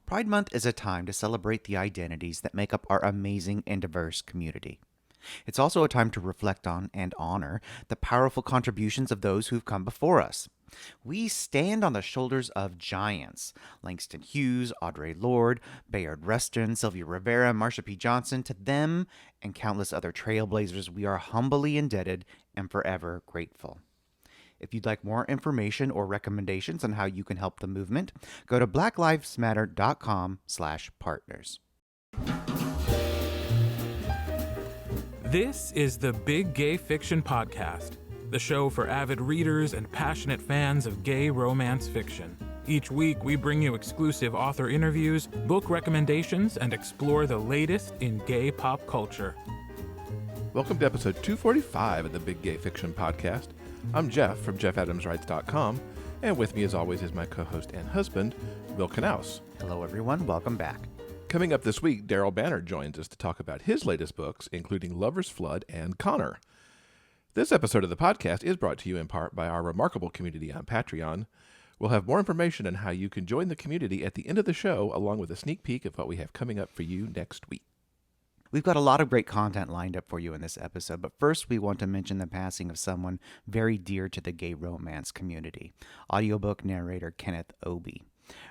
Pride Month is a time to celebrate the identities that make up our amazing and diverse community. It's also a time to reflect on and honor the powerful contributions of those who've come before us. We stand on the shoulders of giants: Langston Hughes, Audre Lorde, Bayard Rustin, Sylvia Rivera, Marsha P. Johnson. To them and countless other trailblazers, we are humbly indebted and forever grateful. If you'd like more information or recommendations on how you can help the movement, go to blacklivesmatter.com/partners. This is the Big Gay Fiction Podcast, the show for avid readers and passionate fans of gay romance fiction. Each week, we bring you exclusive author interviews, book recommendations, and explore the latest in gay pop culture. Welcome to episode 245 of the Big Gay Fiction Podcast. I'm Jeff from JeffAdamsWrites.com, and with me as always is my co-host and husband, Will Knaus. Hello everyone, welcome back. Coming up this week, Daryl Banner joins us to talk about his latest books, including Lover's Flood and Connor. This episode of the podcast is brought to you in part by our remarkable community on Patreon. We'll have more information on how you can join the community at the end of the show, along with a sneak peek of what we have coming up for you next week. We've got a lot of great content lined up for you in this episode, but first we want to mention the passing of someone very dear to the gay romance community, audiobook narrator Kenneth Obi.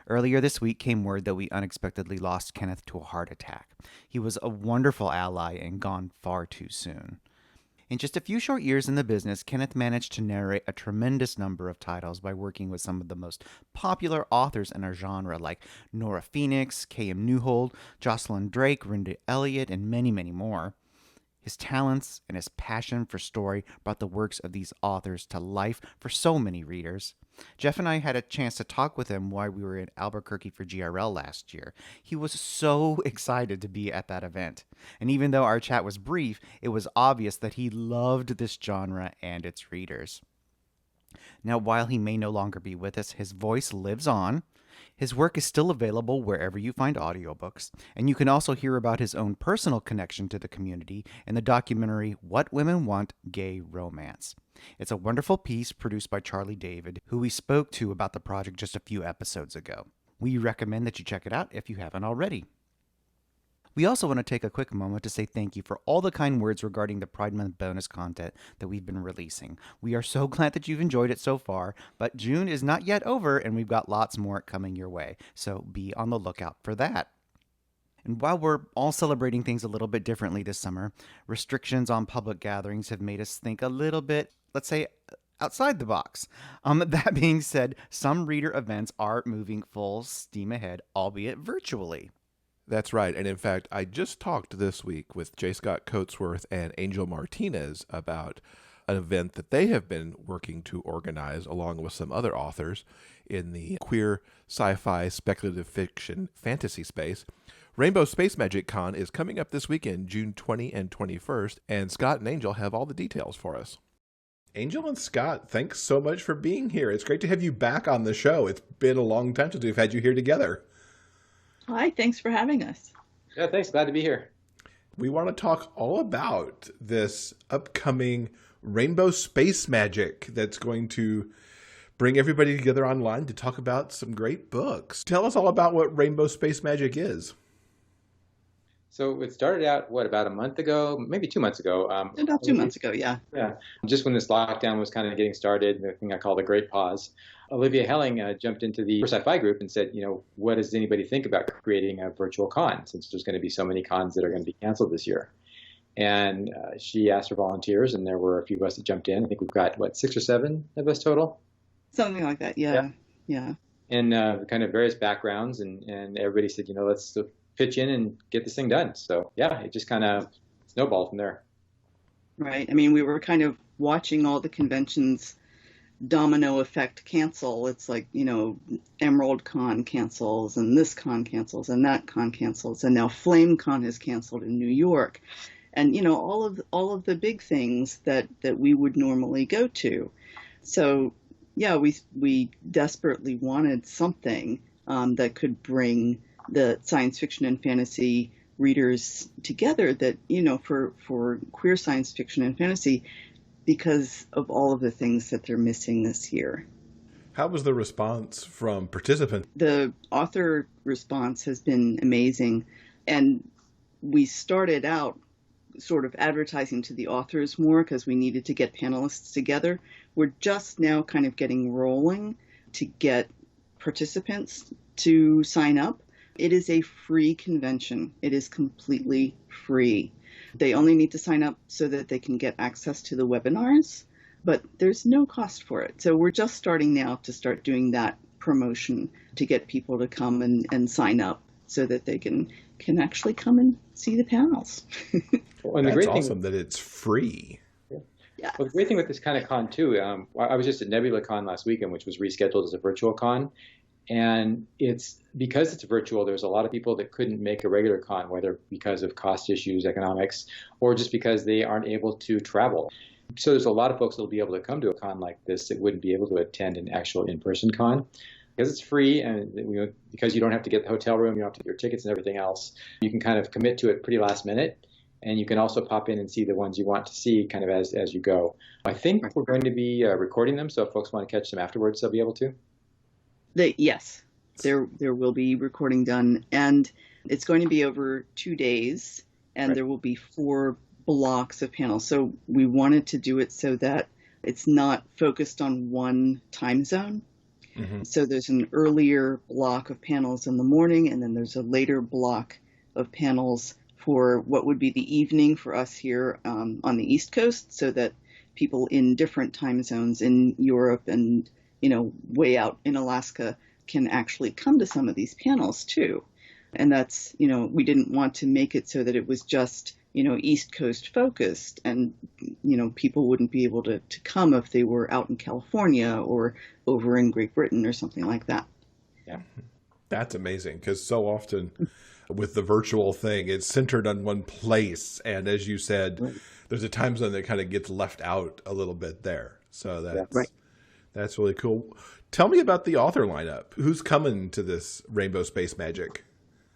Earlier this week came word that we unexpectedly lost Kenneth to a heart attack. He was a wonderful ally and gone far too soon. In just a few short years in the business, Kenneth managed to narrate a tremendous number of titles by working with some of the most popular authors in our genre, like Nora Phoenix, K.M. Newhold, Jocelyn Drake, Rynda Elliott, and many, many more. His talents and his passion for story brought the works of these authors to life for so many readers. Jeff and I had a chance to talk with him while we were in Albuquerque for GRL last year. He was so excited to be at that event. And even though our chat was brief, it was obvious that he loved this genre and its readers. Now, while he may no longer be with us, his voice lives on. His work is still available wherever you find audiobooks, and you can also hear about his own personal connection to the community in the documentary What Women Want: Gay Romance. It's a wonderful piece produced by Charlie David, who we spoke to about the project just a few episodes ago. We recommend that you check it out if you haven't already. We also want to take a quick moment to say thank you for all the kind words regarding the Pride Month bonus content that we've been releasing. We are so glad that you've enjoyed it so far, but June is not yet over and we've got lots more coming your way, so be on the lookout for that. And while we're all celebrating things a little bit differently this summer, restrictions on public gatherings have made us think a little bit, let's say, outside the box. That being said, some reader events are moving full steam ahead, albeit virtually. That's right, and in fact, I just talked this week with J. Scott Coatsworth and Angel Martinez about an event that they have been working to organize along with some other authors in the queer sci-fi speculative fiction fantasy space. Rainbow Space Magic Con is coming up this weekend, June 20 and 21st, and Scott and Angel have all the details for us. Angel and Scott, thanks so much for being here. It's great to have you back on the show. It's been a long time since we've had you here together. Hi, thanks for having us. Yeah, thanks. Glad to be here. We want to talk all about this upcoming Rainbow Space Magic that's going to bring everybody together online to talk about some great books. Tell us all about what Rainbow Space Magic is. So it started out, about a month ago, maybe 2 months ago? About 2 months ago, yeah. Yeah, just when this lockdown was kind of getting started, the thing I call the Great Pause, Olivia Helling jumped into the sci-fi group and said, what does anybody think about creating a virtual con, since there's going to be so many cons that are going to be canceled this year? And she asked for volunteers, and there were a few of us that jumped in. I think we've got, 6 or 7 of us total? Something like that, yeah. And kind of various backgrounds, and everybody said, let's pitch in and get this thing done. So yeah, it just kind of snowballed from there. Right. I mean, we were kind of watching all the conventions domino effect cancel. It's like, Emerald Con cancels, and this con cancels, and that con cancels, and now Flame Con is canceled in New York. And, all of the big things that we would normally go to. So yeah, we desperately wanted something that could bring the science fiction and fantasy readers together, that, for queer science fiction and fantasy, because of all of the things that they're missing this year. How was the response from participants? The author response has been amazing. And we started out sort of advertising to the authors more because we needed to get panelists together. We're just now kind of getting rolling to get participants to sign up. It is a free convention. It is completely free. They only need to sign up so that they can get access to the webinars, but there's no cost for it. So we're just starting now to start doing that promotion to get people to come and sign up so that they can actually come and see the panels. Well, and That's awesome that it's free. Yeah. Well, the great thing with this kind of con too, I was just at NebulaCon last weekend, which was rescheduled as a virtual con. And because it's virtual, there's a lot of people that couldn't make a regular con, whether because of cost issues, economics, or just because they aren't able to travel. So there's a lot of folks that will be able to come to a con like this that wouldn't be able to attend an actual in-person con. Because it's free and because you don't have to get the hotel room, you don't have to get your tickets and everything else, you can kind of commit to it pretty last minute. And you can also pop in and see the ones you want to see kind of as you go. I think we're going to be recording them, so if folks want to catch them afterwards, they'll be able to. Yes, there will be recording done, and it's going to be over 2 days, and there will be 4 blocks of panels. So we wanted to do it so that it's not focused on one time zone. Mm-hmm. So there's an earlier block of panels in the morning, and then there's a later block of panels for what would be the evening for us here on the East Coast, so that people in different time zones in Europe and, way out in Alaska can actually come to some of these panels too. And that's, we didn't want to make it so that it was just, East Coast focused and, people wouldn't be able to come if they were out in California or over in Great Britain or something like that. Yeah. That's amazing because so often with the virtual thing, it's centered on one place. And as you said, there's a time zone that kind of gets left out a little bit there. So that's really cool. Tell me about the author lineup. Who's coming to this Rainbow Space Magic?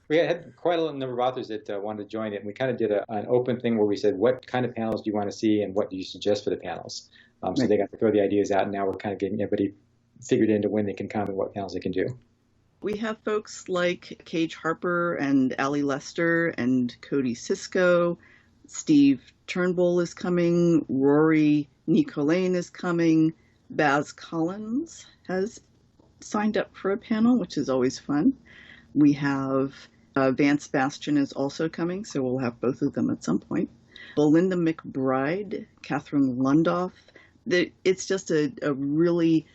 We had quite a number of authors that wanted to join it. And we kind of did an open thing where we said, what kind of panels do you want to see and what do you suggest for the panels? So they got to throw the ideas out, and now we're kind of getting everybody figured into when they can come and what panels they can do. We have folks like Cage Harper and Allie Lester and Cody Sisko. Steve Turnbull is coming. Rory Nicolane is coming. Baz Collins has signed up for a panel, which is always fun. We have Vance Bastian is also coming, so we'll have both of them at some point. Belinda McBride, Catherine Lundoff. It's just a really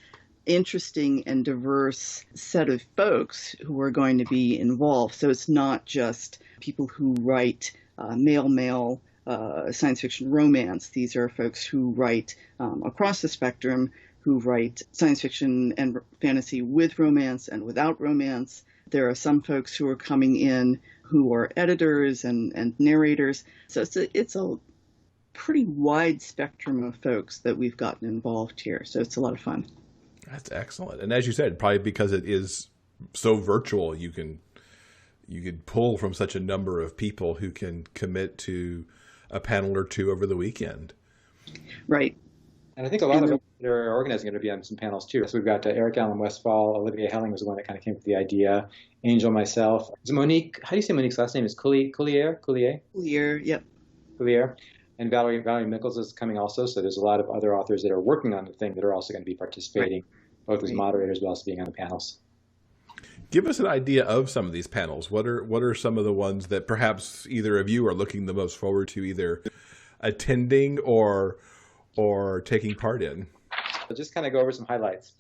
interesting and diverse set of folks who are going to be involved. So it's not just people who write male science fiction romance. These are folks who write across the spectrum, who write science fiction and fantasy with romance and without romance. There are some folks who are coming in who are editors and narrators. So it's a pretty wide spectrum of folks that we've gotten involved here. So it's a lot of fun. That's excellent. And as you said, probably because it is so virtual, you can pull from such a number of people who can commit to a panel or two over the weekend. Right. And I think a lot of them that are organizing are going to be on some panels too. So we've got Eric Allen Westfall, Olivia Helling was the one that kind of came up with the idea, Angel, myself. Is it Monique? How do you say Monique's last name? Is Coulier? Yep. Coulier. And Valerie Mickles is coming also. So there's a lot of other authors that are working on the thing that are also going to be participating, both as moderators but also being on the panels. Give us an idea of some of these panels. What are some of the ones that perhaps either of you are looking the most forward to either attending or taking part in? I'll just kind of go over some highlights.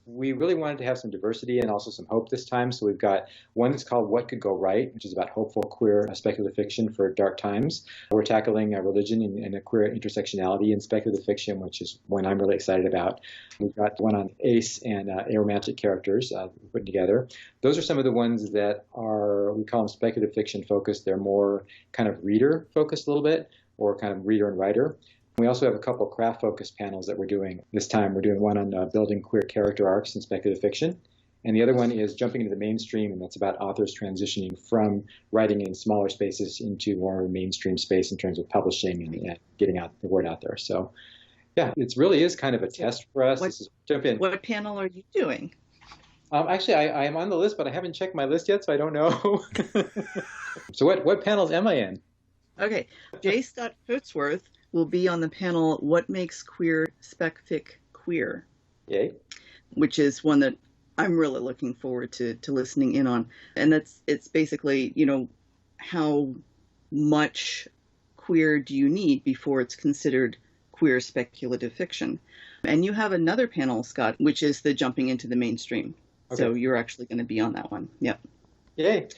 We really wanted to have some diversity and also some hope this time. So we've got one that's called What Could Go Right, which is about hopeful queer speculative fiction for dark times. We're tackling religion and a queer intersectionality in speculative fiction, which is one I'm really excited about. We've got one on ace and aromantic characters put together. Those are some of the ones that are, we call them speculative fiction focused. They're more kind of reader focused a little bit, or kind of reader and writer. We also have a couple of craft-focused panels that we're doing this time. We're doing one on building queer character arcs in speculative fiction, and the other one is jumping into the mainstream, and that's about authors transitioning from writing in smaller spaces into more mainstream space in terms of publishing and getting out the word out there. So Yeah, it really is kind of a test for us. Jump in. What panel are you doing? Actually, I am on the list, but I haven't checked my list yet, so I don't know. So what panels am I in? Okay, J. Scott Coatsworth will be on the panel "What Makes Queer Spec Fic Queer," Yay. which is one that I'm really looking forward to listening in on. And it's basically, how much queer do you need before it's considered queer speculative fiction? And you have another panel, Scott, which is the jumping into the mainstream. Okay. So you're actually going to be on that one. Yep. Yay.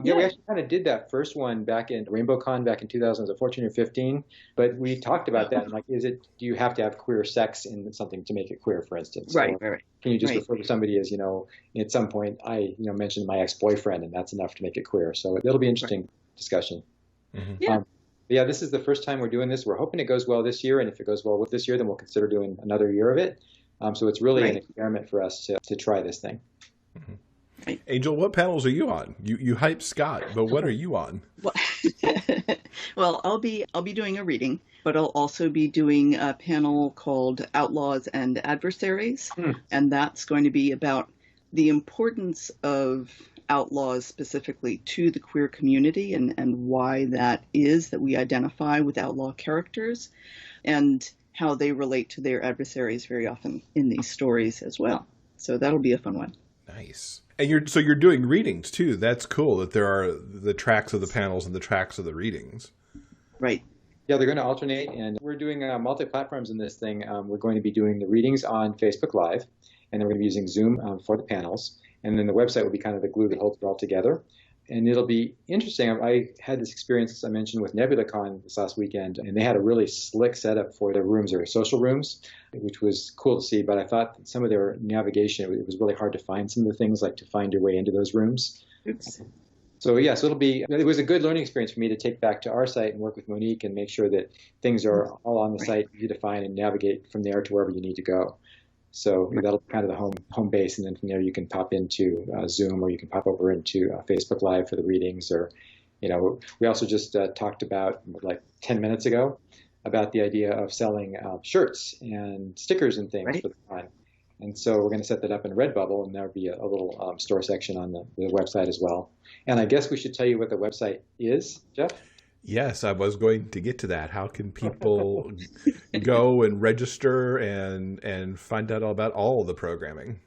Yeah, we actually kind of did that first one back in RainbowCon back in 2014 or 15, but we talked about that. Like, do you have to have queer sex in something to make it queer, for instance? Right. Can you just refer to somebody as, at some point I, mentioned my ex-boyfriend and that's enough to make it queer? So it'll be an interesting discussion. Mm-hmm. Yeah. Yeah, this is the first time we're doing this. We're hoping it goes well this year, and if it goes well with this year, then we'll consider doing another year of it. So it's really an experiment for us to try this thing. Mm-hmm. Angel, what panels are you on? You hype Scott, but what are you on? Well, I'll be doing a reading, but I'll also be doing a panel called Outlaws and Adversaries, and that's going to be about the importance of outlaws specifically to the queer community and why that is that we identify with outlaw characters and how they relate to their adversaries very often in these stories as well. So that'll be a fun one. Nice. And you're doing readings too. That's cool that there are the tracks of the panels and the tracks of the readings. Right. Yeah, they're going to alternate, and we're doing multi-platforms in this thing. We're going to be doing the readings on Facebook Live, and then we're going to be using Zoom for the panels. And then the website will be kind of the glue that holds it all together. And it'll be interesting. I had this experience, as I mentioned, with NebulaCon this last weekend, and they had a really slick setup for their rooms, or social rooms, which was cool to see. But I thought that some of their navigation, it was really hard to find some of the things, like to find your way into those rooms. Oops. So yeah, so it was a good learning experience for me to take back to our site and work with Monique and make sure that things are all on the site, easy to find, and navigate from there to wherever you need to go. So that'll be kind of the home base, and then from there you can pop into Zoom, or you can pop over into Facebook Live for the readings. Or, we also just talked about, like 10 minutes ago, about the idea of selling shirts and stickers and things for the con. And so we're going to set that up in Redbubble, and there'll be a little store section on the website as well. And I guess we should tell you what the website is, Jeff? Yes, I was going to get to that. How can people go and register and find out all about all the programming?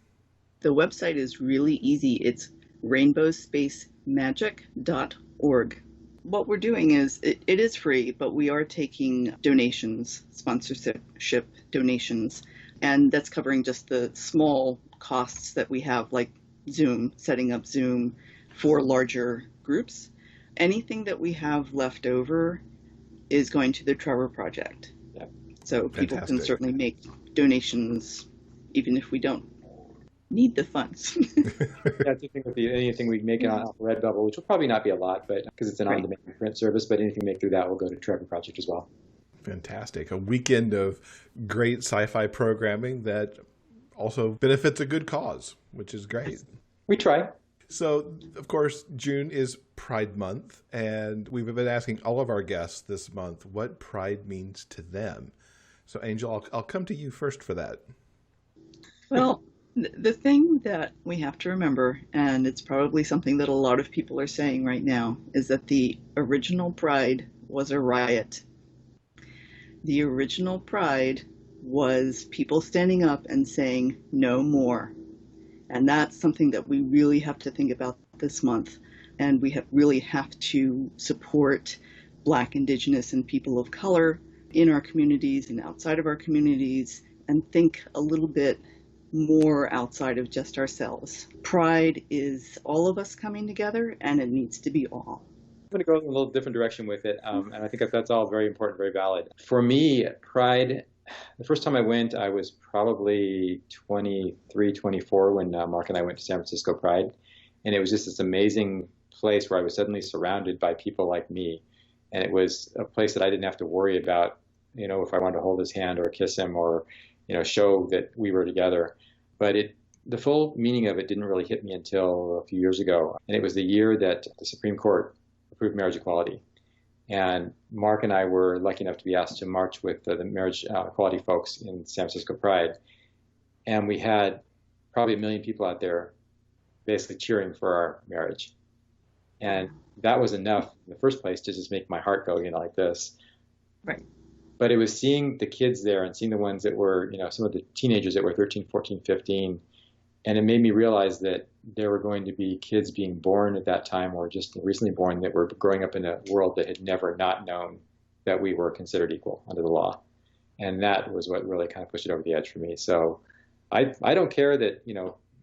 The website is really easy. It's rainbowspacemagic.org. What we're doing is, it is free, but we are taking donations, sponsorship donations, and that's covering just the small costs that we have, like Zoom, setting up Zoom for larger groups. Anything that we have left over is going to the Trevor Project. Yeah. So people can certainly make donations even if we don't need the funds. Yeah, I think with anything we make on Redbubble, which will probably not be a lot, but because it's an on-demand print service, but anything we make through that will go to Trevor Project as well. Fantastic. A weekend of great sci-fi programming that also benefits a good cause, which is great. We try. So, of course, June is Pride Month, and we've been asking all of our guests this month what Pride means to them. So, Angel, I'll come to you first for that. Well, the thing that we have to remember, and it's probably something that a lot of people are saying right now, is that the original Pride was a riot. The original Pride was people standing up and saying, no more. And that's something that we really have to think about this month. And we really have to support Black, Indigenous, and people of color in our communities and outside of our communities, and think a little bit more outside of just ourselves. Pride is all of us coming together, and it needs to be all. I'm going to go in a little different direction with it, and I think that's all very important, very valid. For me, Pride, the first time I went, I was probably 23, 24 when Mark and I went to San Francisco Pride. And it was just this amazing place where I was suddenly surrounded by people like me. And it was a place that I didn't have to worry about, if I wanted to hold his hand or kiss him or, show that we were together. But the full meaning of it didn't really hit me until a few years ago. And it was the year that the Supreme Court approved marriage equality. And Mark and I were lucky enough to be asked to march with the marriage equality folks in San Francisco Pride. And we had probably 1 million people out there basically cheering for our marriage. And that was enough in the first place to just make my heart go, like this. Right. But it was seeing the kids there and seeing the ones that were, some of the teenagers that were 13, 14, 15. And it made me realize that there were going to be kids being born at that time or just recently born that were growing up in a world that had never not known that we were considered equal under the law. And that was what really kind of pushed it over the edge for me. So I don't care that,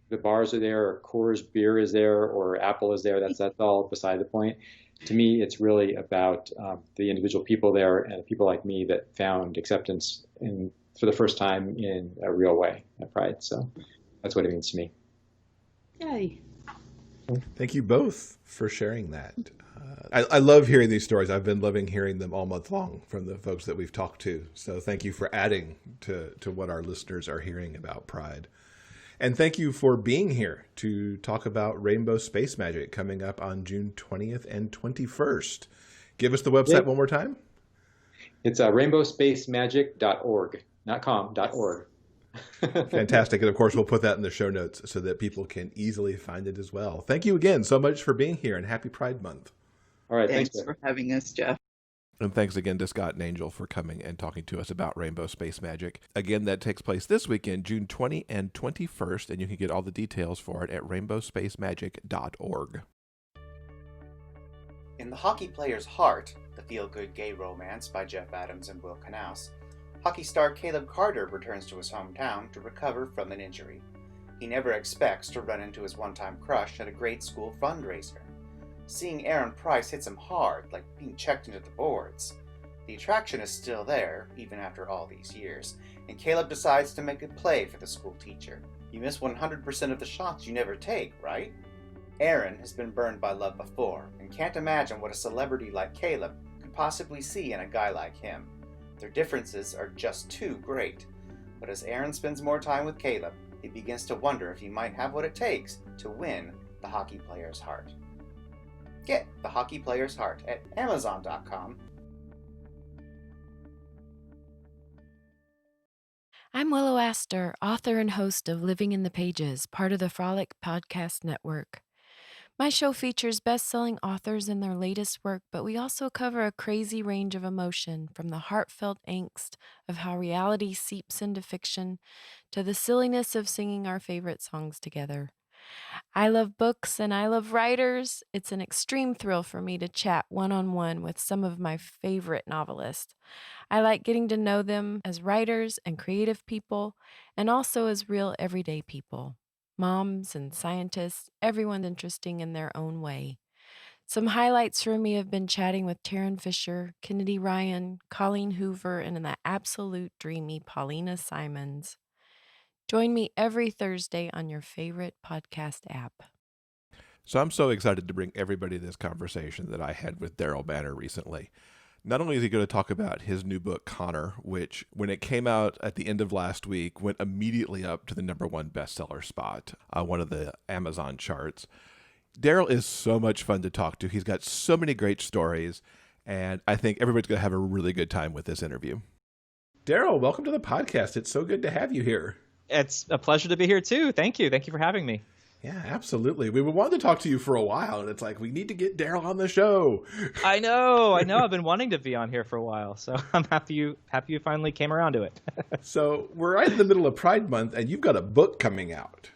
the bars are there or Coors beer is there or Apple is there. That's all beside the point. To me, it's really about the individual people there and people like me that found acceptance for the first time in a real way at Pride. So that's what it means to me. Yay. Thank you both for sharing that. I love hearing these stories. I've been loving hearing them all month long from the folks that we've talked to. So thank you for adding to what our listeners are hearing about Pride. And thank you for being here to talk about Rainbow Space Magic coming up on June 20th and 21st. Give us the website one more time. It's rainbowspacemagic.org, not com, .org. Fantastic. And of course, we'll put that in the show notes so that people can easily find it as well. Thank you again so much for being here and happy Pride Month. All right. Thanks for having us, Jeff. And thanks again to Scott and Angel for coming and talking to us about Rainbow Space Magic. Again, that takes place this weekend, June 20 and 21st, and you can get all the details for it at rainbowspacemagic.org. In The Hockey Player's Heart, the feel-good gay romance by Jeff Adams and Will Knaus, hockey star Caleb Carter returns to his hometown to recover from an injury. He never expects to run into his one-time crush at a grade school fundraiser. Seeing Aaron Price hits him hard, like being checked into the boards. The attraction is still there, even after all these years, and Caleb decides to make a play for the school teacher. You miss 100% of the shots you never take, right? Aaron has been burned by love before, and can't imagine what a celebrity like Caleb could possibly see in a guy like him. Their differences are just too great. But as Aaron spends more time with Caleb, he begins to wonder if he might have what it takes to win the hockey player's heart. Get The Hockey Player's Heart at Amazon.com. I'm Willow Astor, author and host of Living in the Pages, part of the Frolic Podcast Network. My show features best-selling authors and their latest work, but we also cover a crazy range of emotion, from the heartfelt angst of how reality seeps into fiction to the silliness of singing our favorite songs together. I love books and I love writers. It's an extreme thrill for me to chat one-on-one with some of my favorite novelists. I like getting to know them as writers and creative people, and also as real everyday people. Moms and scientists, everyone's interesting in their own way. Some highlights for me have been chatting with Taryn Fisher, Kennedy Ryan, Colleen Hoover, and the absolute dreamy Paulina Simons. Join me every Thursday on your favorite podcast app. So I'm so excited to bring everybody this conversation that I had with Daryl Banner recently. Not only is he going to talk about his new book, Connor, which, when it came out at the end of last week, went immediately up to the #1 bestseller spot on one of the Amazon charts. Daryl is so much fun to talk to. He's got so many great stories, and I think everybody's going to have a really good time with this interview. Daryl, welcome to the podcast. It's so good to have you here. It's a pleasure to be here, too. Thank you. Thank you for having me. Yeah, absolutely. We wanted to talk to you for a while, and it's like, we need to get Daryl on the show. I know. I've been wanting to be on here for a while, so I'm happy you finally came around to it. So we're right in the middle of Pride Month, and you've got a book coming out.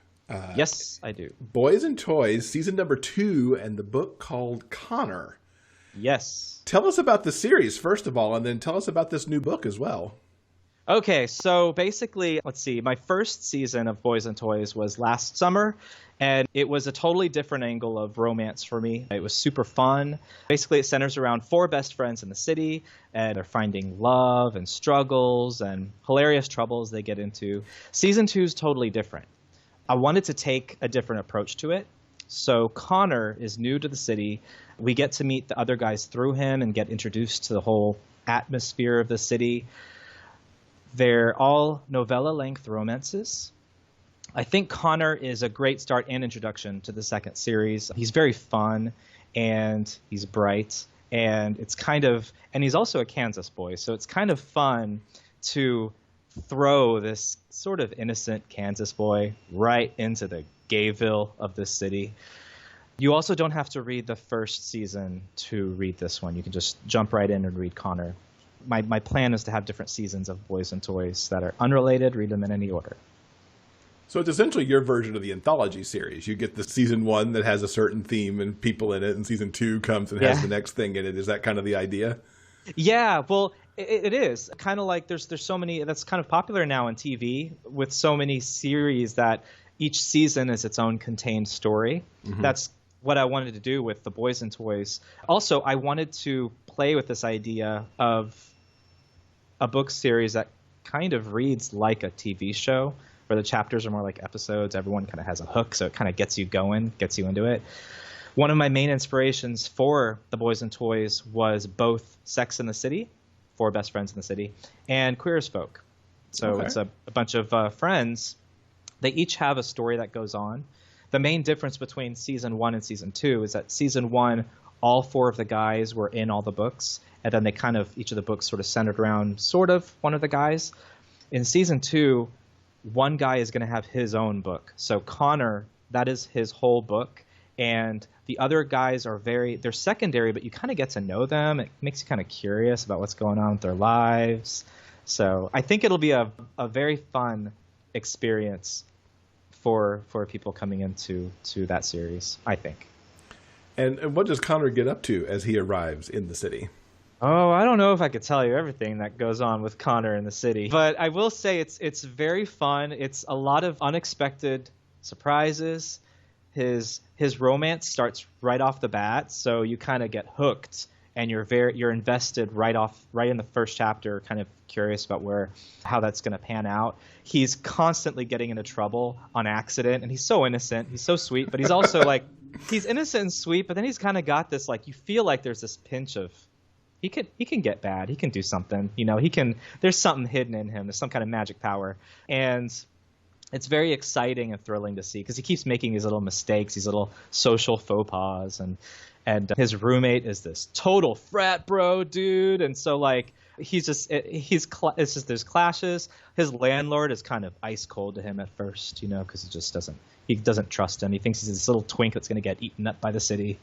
Yes, I do. Boys and Toys, season #2, and the book called Connor. Yes. Tell us about the series, first of all, and then tell us about this new book as well. Okay, so basically, let's see, my first season of Boys and Toys was last summer, and it was a totally different angle of romance for me. It was super fun. Basically, it centers around 4 best friends in the city, and they're finding love and struggles and hilarious troubles they get into. Season 2 is totally different. I wanted to take a different approach to it. So Connor is new to the city. We get to meet the other guys through him and get introduced to the whole atmosphere of the city. They're all novella-length romances. I think Connor is a great start and introduction to the second series. He's very fun, and he's bright, And and he's also a Kansas boy, so it's kind of fun to throw this sort of innocent Kansas boy right into the Gayville of this city. You also don't have to read the first season to read this one. You can just jump right in and read Connor. My plan is to have different seasons of Boys and Toys that are unrelated, read them in any order. So it's essentially your version of the anthology series. You get the season 1 that has a certain theme and people in it, and season 2 comes and has the next thing in it. Is that kind of the idea? Yeah, well, it is. Kind of like there's so many, that's kind of popular now on TV with so many series that each season is its own contained story. Mm-hmm. That's what I wanted to do with the Boys and Toys. Also, I wanted to play with this idea of a book series that kind of reads like a TV show, where the chapters are more like episodes. Everyone kind of has a hook, so it kind of gets you going, gets you into it. One of my main inspirations for the Boys and Toys was both Sex and the City, 4 Best Friends in the City, and Queer as Folk. So It's a bunch of friends. They each have a story that goes on. The main difference between season 1 and season 2 is that season 1, all 4 of the guys were in all the books, and then each of the books sort of centered around sort of one of the guys. In season 2, one guy is going to have his own book. So Connor, that is his whole book, and the other guys they're secondary, but you kind of get to know them. It makes you kind of curious about what's going on with their lives. So I think it'll be a very fun experience for people coming into that series, I think. And what does Connor get up to as he arrives in the city? Oh, I don't know if I could tell you everything that goes on with Connor in the city, but I will say it's very fun. It's a lot of unexpected surprises. His romance starts right off the bat, so you kind of get hooked, and you're invested right in the first chapter, kind of curious about how that's going to pan out. He's constantly getting into trouble on accident, and he's so innocent, he's so sweet, but he's also like he's innocent and sweet, but then he's kind of got this, like, you feel like there's this pinch of he can get bad, he can do something, there's something hidden in him, there's some kind of magic power, and it's very exciting and thrilling to see because he keeps making these little mistakes, these little social faux pas, and his roommate is this total frat bro dude, and so like there's clashes. His landlord is kind of ice cold to him at first, because he doesn't trust him. He thinks he's this little twink that's going to get eaten up by the city.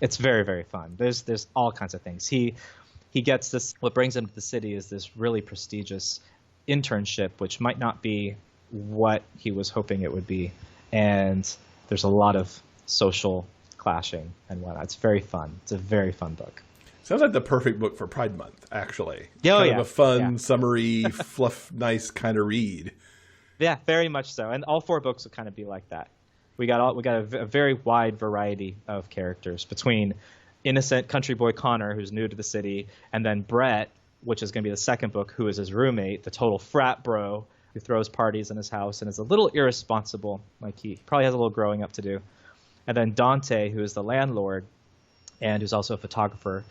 It's very, very fun. There's all kinds of things. He gets this. What brings him to the city is this really prestigious internship, which might not be what he was hoping it would be, and there's a lot of social clashing and whatnot. It's very fun. It's a very fun book. Sounds like the perfect book for Pride Month, actually. Kind of a fun, summery, fluff, nice kind of read. Yeah, very much so. And all 4 books will kind of be like that. We got a very wide variety of characters between innocent country boy Connor, who's new to the city, and then Brett, which is going to be the second book, who is his roommate, the total frat bro who throws parties in his house and is a little irresponsible. Like he probably has a little growing up to do. And then Dante, who is the landlord and who's also a photographer.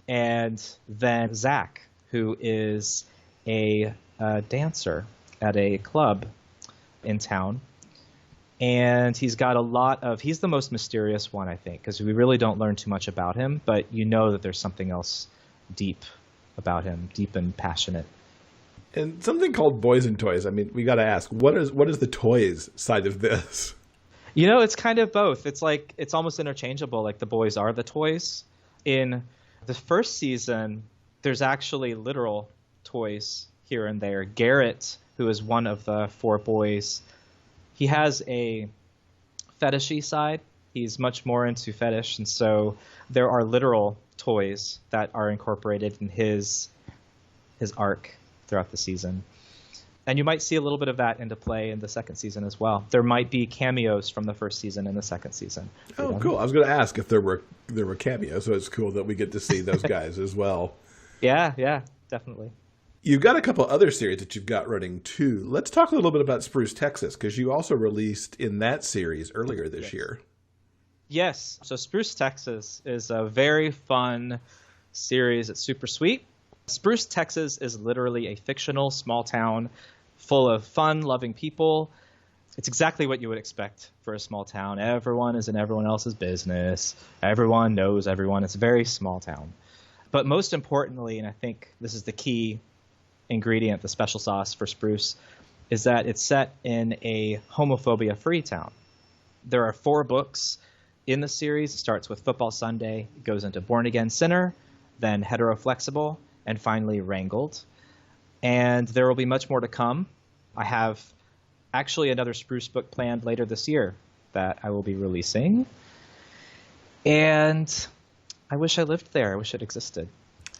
And then Zach, who is a dancer at a club in town. And he's got he's the most mysterious one, I think, because we really don't learn too much about him, but you know that there's something else deep about him, deep and passionate. And something called Boys and Toys. I mean, we got to ask, what is the toys side of this? It's kind of both. It's like, it's almost interchangeable. Like the boys are the toys. In the first season, there's actually literal toys here and there. Garrett, who is one of the 4 boys, he has a fetishy side. He's much more into fetish, and so there are literal toys that are incorporated in his arc throughout the season. And you might see a little bit of that into play in the second season as well. There might be cameos from the first season in the second season. Oh, cool. I was going to ask if there were cameos, so it's cool that we get to see those guys as well. Yeah, definitely. You've got a couple other series that you've got running too. Let's talk a little bit about Spruce Texas, because you also released in that series earlier this year. Yes. So Spruce Texas is a very fun series. It's super sweet. Spruce Texas is literally a fictional small town full of fun, loving people. It's exactly what you would expect for a small town. Everyone is in everyone else's business. Everyone knows everyone. It's a very small town. But most importantly, and I think this is the key ingredient, the special sauce for Spruce, is that it's set in a homophobia-free town. There are 4 books in the series. It starts with Football Sunday, it goes into Born Again Sinner, then Heteroflexible, and finally Wrangled. And there will be much more to come. I have actually another Spruce book planned later this year that I will be releasing. And I wish I lived there. I wish it existed.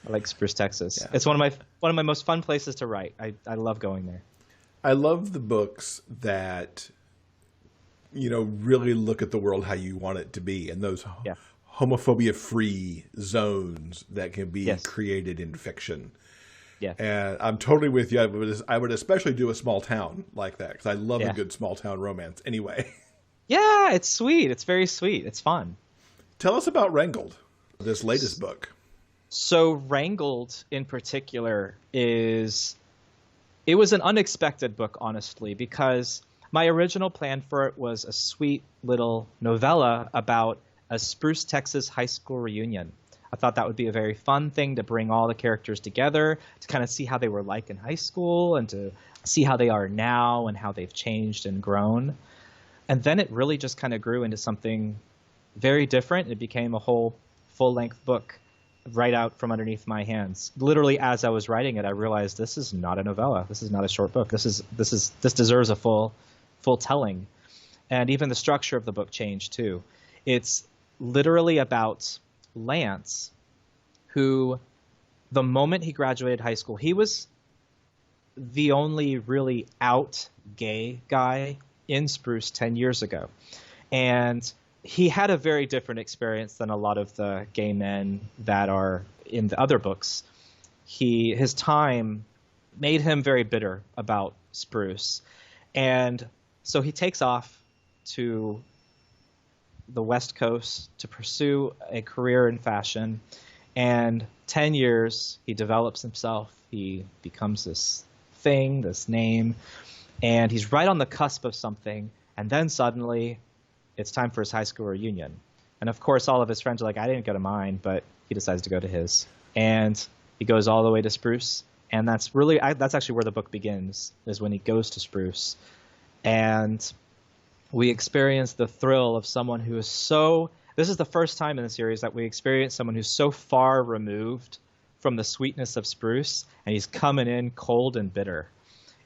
I like Spruce, Texas. Yeah. It's one of my most fun places to write. I love going there. I love the books that, you know, really look at the world how you want it to be, and those homophobia-free zones that can be created in fiction. Yeah. And I'm totally with you. I would especially do a small town like that, because I love a good small town romance anyway. Yeah, it's sweet. It's very sweet. It's fun. Tell us about Wrangled, this latest book. So Wrangled in particular it was an unexpected book, honestly, because my original plan for it was a sweet little novella about a Spruce, Texas high school reunion. I thought that would be a very fun thing to bring all the characters together, to kind of see how they were like in high school and to see how they are now and how they've changed and grown. And then it really just kind of grew into something very different. It became a whole full-length book right out from underneath my hands. Literally, as I was writing it, I realized this is not a novella. This is not a short book. This deserves a full telling. And even the structure of the book changed too. It's literally about Lance, who, the moment he graduated high school, he was the only really out gay guy in Spruce 10 years ago. And he had a very different experience than a lot of the gay men that are in the other books. His time made him very bitter about Spruce. And so he takes off to the West Coast to pursue a career in fashion. And 10 years, he develops himself. He becomes this thing, this name. And he's right on the cusp of something. And then suddenly, it's time for his high school reunion. And of course, all of his friends are like, I didn't go to mine, but he decides to go to his. And he goes all the way to Spruce. And that's actually where the book begins, is when he goes to Spruce. And we experience the thrill of someone who is this is the first time in the series that we experience someone who's so far removed from the sweetness of Spruce, and he's coming in cold and bitter.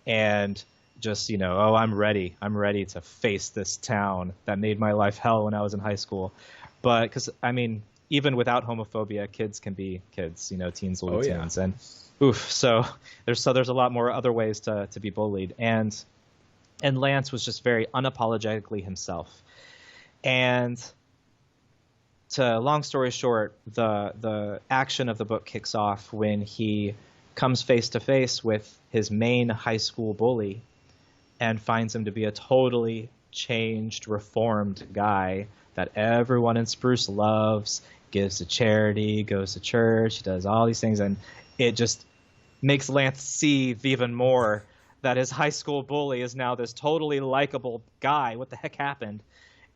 And just, I'm ready to face this town that made my life hell when I was in high school. But because, even without homophobia, kids can be kids, teens will be teens. And so there's a lot more other ways to be bullied. And Lance was just very unapologetically himself. And long story short, the action of the book kicks off when he comes face to face with his main high school bully and finds him to be a totally changed, reformed guy that everyone in Spruce loves, gives to charity, goes to church, does all these things. And it just makes Lance see even more that his high school bully is now this totally likable guy. What the heck happened?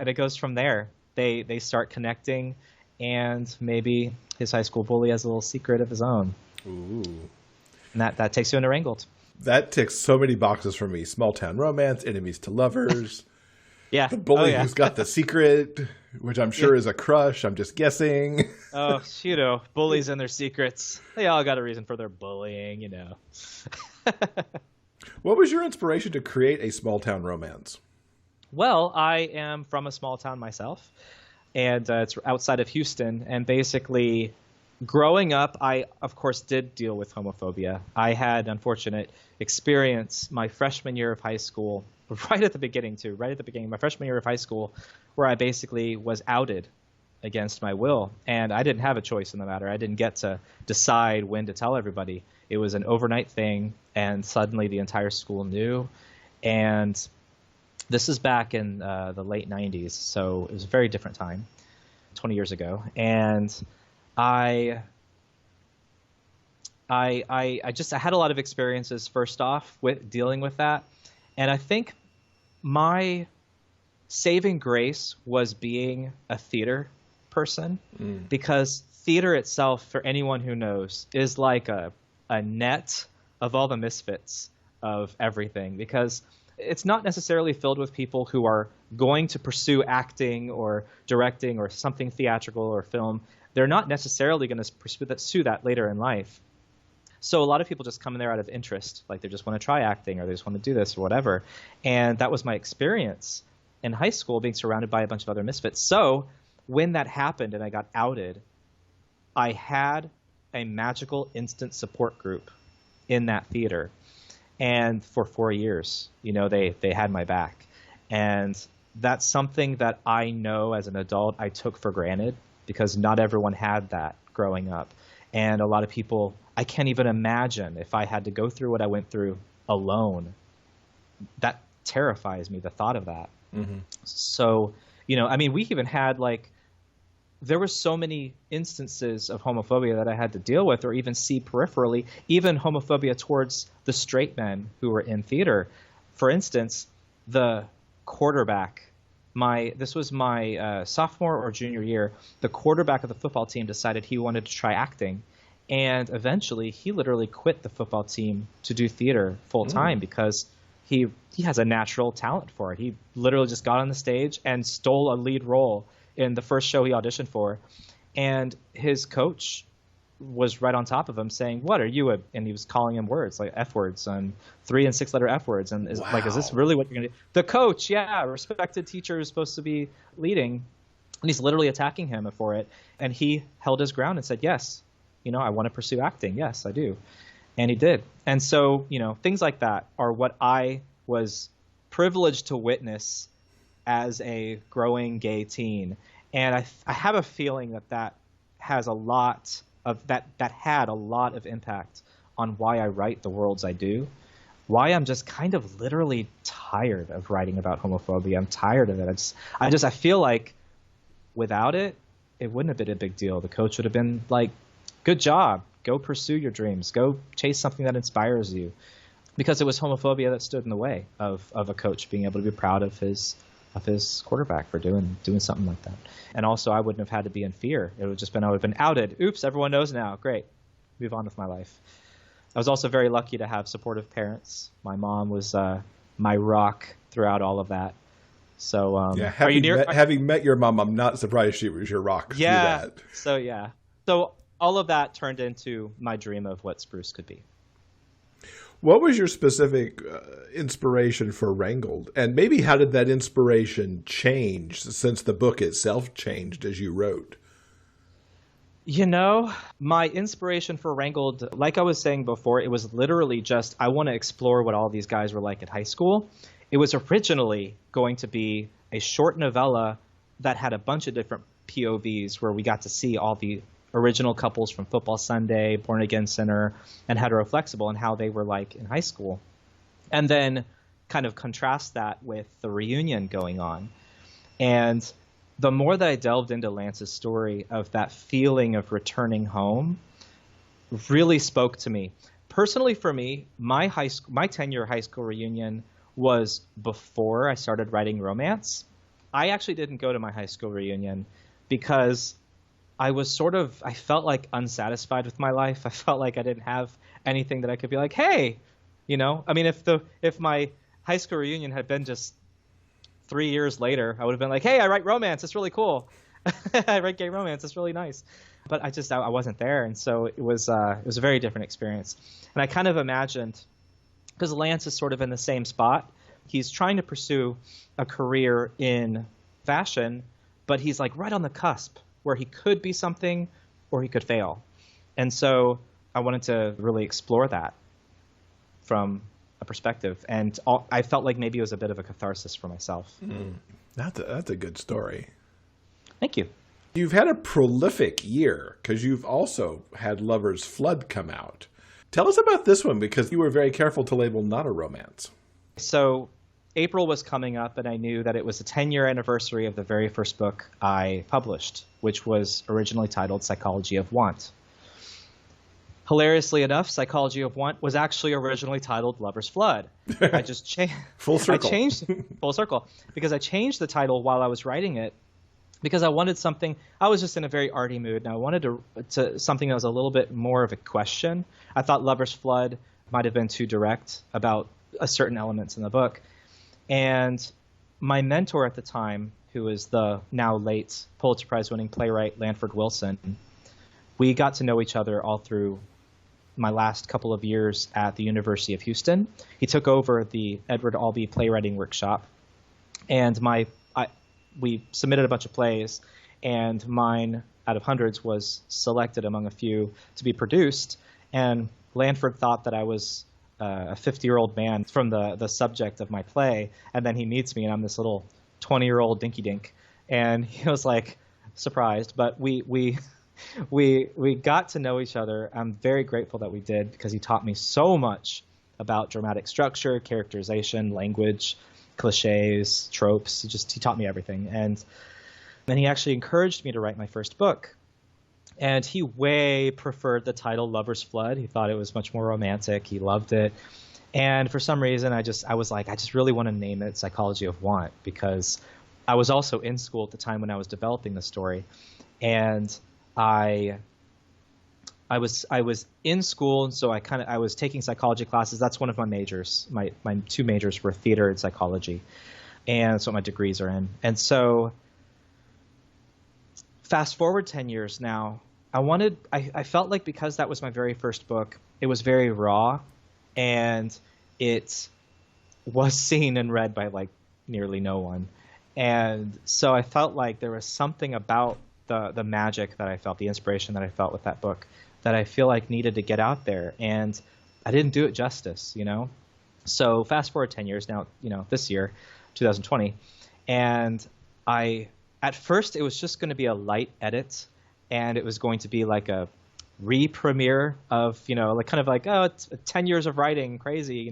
And it goes from there. They start connecting, and maybe his high school bully has a little secret of his own. Ooh. And that takes you into Wrangled. That ticks so many boxes for me. Small town romance, enemies to lovers. Yeah. The bully who's got the secret, which I'm sure is a crush. I'm just guessing. Oh, bullies and their secrets. They all got a reason for their bullying, What was your inspiration to create a small town romance? Well, I am from a small town myself, and it's outside of Houston. And basically, growing up, I, of course, did deal with homophobia. I had unfortunate experience my freshman year of high school, right at the beginning, my freshman year of high school, where I basically was outed against my will. And I didn't have a choice in the matter. I didn't get to decide when to tell everybody. It was an overnight thing, and suddenly the entire school knew. And this is back in the late 90s, so it was a very different time, 20 years ago. And I had a lot of experiences, first off, with dealing with that. And I think my saving grace was being a theater person because theater itself, for anyone who knows, is like a net of all the misfits of everything, because it's not necessarily filled with people who are going to pursue acting or directing or something theatrical or film. They're not necessarily going to pursue that later in life. So a lot of people just come in there out of interest, like they just want to try acting or they just want to do this or whatever. And that was my experience in high school, being surrounded by a bunch of other misfits. So when that happened and I got outed, I had a magical instant support group in that theater. And for 4 years, they had my back. And that's something that I know as an adult I took for granted, because not everyone had that growing up. And a lot of people, I can't even imagine if I had to go through what I went through alone. That terrifies me, the thought of that. Mm-hmm. So, we even had there were so many instances of homophobia that I had to deal with or even see peripherally, even homophobia towards the straight men who were in theater. For instance, the quarterback, this was my sophomore or junior year, the quarterback of the football team decided he wanted to try acting. And eventually he literally quit the football team to do theater full time because he has a natural talent for it. He literally just got on the stage and stole a lead role in the first show he auditioned for. And his coach was right on top of him saying, "What are you?" And he was calling him words like F words and 3 and 6 letter F words. And is this really what you're going to do? The coach, respected teacher is supposed to be leading. And he's literally attacking him for it. And he held his ground and said, "Yes, I want to pursue acting. Yes, I do." And he did. And so, things like that are what I was privileged to witness as a growing gay teen. And I have a feeling that has a lot of that had a lot of impact on why I write the worlds I do, why I'm just kind of literally tired of writing about homophobia. I'm tired of it. I feel like without it, it wouldn't have been a big deal. The coach would have been like, "Good job. Go pursue your dreams. Go chase something that inspires you." Because it was homophobia that stood in the way of a coach being able to be proud of his quarterback for doing something like that. And also, I wouldn't have had to be in fear. It would have just been, I would have been outed. Oops, everyone knows now. Great. Move on with my life. I was also very lucky to have supportive parents. My mom was my rock throughout all of that. So, having met your mom, I'm not surprised she was your rock through that. So all of that turned into my dream of what Spruce could be. What was your specific inspiration for Wrangled? And maybe how did that inspiration change since the book itself changed as you wrote? My inspiration for Wrangled, like I was saying before, it was literally just, I want to explore what all these guys were like at high school. It was originally going to be a short novella that had a bunch of different POVs where we got to see all the original couples from Football Sunday, Born Again Sinner, and Hetero Flexible and how they were like in high school. And then kind of contrast that with the reunion going on. And the more that I delved into Lance's story of that feeling of returning home really spoke to me. Personally, for me, my 10-year high school reunion was before I started writing romance. I actually didn't go to my high school reunion because I felt like unsatisfied with my life. I felt like I didn't have anything that I could be like, hey, if my high school reunion had been just 3 years later, I would have been like, hey, I write romance. It's really cool. I write gay romance. It's really nice. But I wasn't there. And so it was a very different experience. And I kind of imagined, because Lance is sort of in the same spot. He's trying to pursue a career in fashion, but he's like right on the cusp where he could be something or he could fail. And so I wanted to really explore that from a perspective. And I felt like maybe it was a bit of a catharsis for myself. That's a good story. Thank you. You've had a prolific year because you've also had Lover's Flood come out. Tell us about this one, because you were very careful to label not a romance. So April was coming up, and I knew that it was the 10-year anniversary of the very first book I published, which was originally titled Psychology of Want. Hilariously enough, Psychology of Want was actually originally titled Lover's Flood. I just changed full circle. Full circle, because I changed the title while I was writing it because I wanted something. I was just in a very arty mood, and I wanted to something that was a little bit more of a question. I thought Lover's Flood might have been too direct about certain elements in the book. And my mentor at the time, who was the now late Pulitzer Prize winning playwright Lanford Wilson, we got to know each other all through my last couple of years at the University of Houston. He took over the Edward Albee playwriting workshop, and we submitted a bunch of plays, and mine, out of hundreds, was selected among a few to be produced. And Lanford thought that I was a 50-year-old man from the subject of my play, and then he meets me, and I'm this little 20-year-old dinky-dink, and he was like surprised. But we got to know each other. I'm very grateful that we did, because he taught me so much about dramatic structure, characterization, language, cliches, tropes. He taught me everything. And then he actually encouraged me to write my first book. And he way preferred the title Lover's Flood. He thought it was much more romantic. He loved it. And for some reason, I was like, I just really want to name it Psychology of Want, because I was also in school at the time when I was developing the story. And I was in school, and so I was taking psychology classes. That's one of my majors. My two majors were theater and psychology, and that's what my degrees are in. And so fast forward 10 years now, I felt like, because that was my very first book, it was very raw, and it was seen and read by like nearly no one. And so I felt like there was something about the magic that I felt, the inspiration that I felt with that book, that I feel like needed to get out there, and I didn't do it justice, So fast forward 10 years now, this year, 2020, and at first it was just going to be a light edit, and it was going to be like a re-premiere of, like kind of like, oh, it's 10 years of writing, crazy,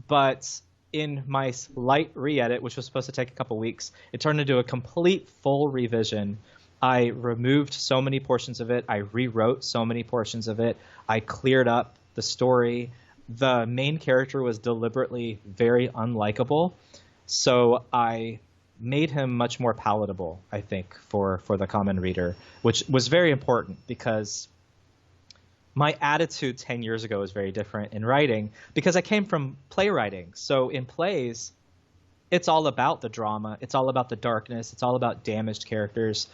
But in my light re-edit, which was supposed to take a couple weeks, it turned into a complete full revision. I removed so many portions of it. I rewrote so many portions of it. I cleared up the story. The main character was deliberately very unlikable, so I made him much more palatable, I think, for the common reader, which was very important, because my attitude 10 years ago was very different in writing, because I came from playwriting. So in plays, it's all about the drama. It's all about the darkness. It's all about damaged characters.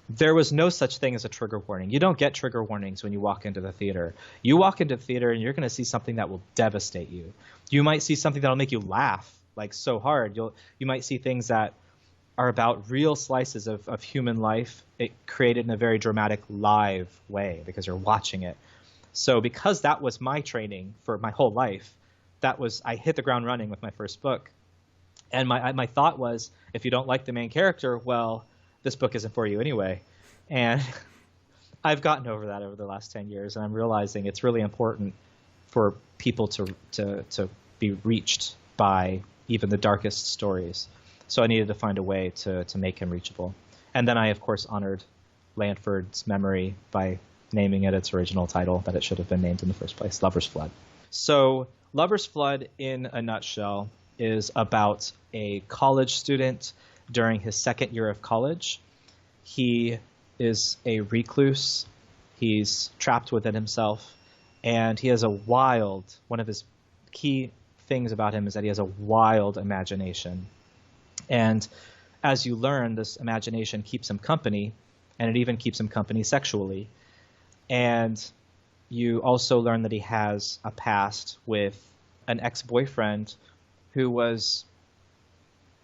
There was no such thing as a trigger warning. You don't get trigger warnings when you walk into the theater. You walk into the theater and you're going to see something that will devastate you. You might see something that will make you laugh like so hard. You might see things that are about real slices of human life, it created in a very dramatic live way, because you're watching it. So because that was my training for my whole life, I hit the ground running with my first book. And my thought was, if you don't like the main character, well, this book isn't for you anyway. And I've gotten over that over the last 10 years, and I'm realizing it's really important for people to be reached by even the darkest stories. So I needed to find a way to make him reachable. And then I, of course, honored Lanford's memory by naming it its original title that it should have been named in the first place, Lover's Flood. So Lover's Flood, in a nutshell, is about a college student during his second year of college. He is a recluse. He's trapped within himself, and he has one of his key things about him is that he has a wild imagination. And as you learn, this imagination keeps him company, and it even keeps him company sexually. And you also learn that he has a past with an ex-boyfriend who was,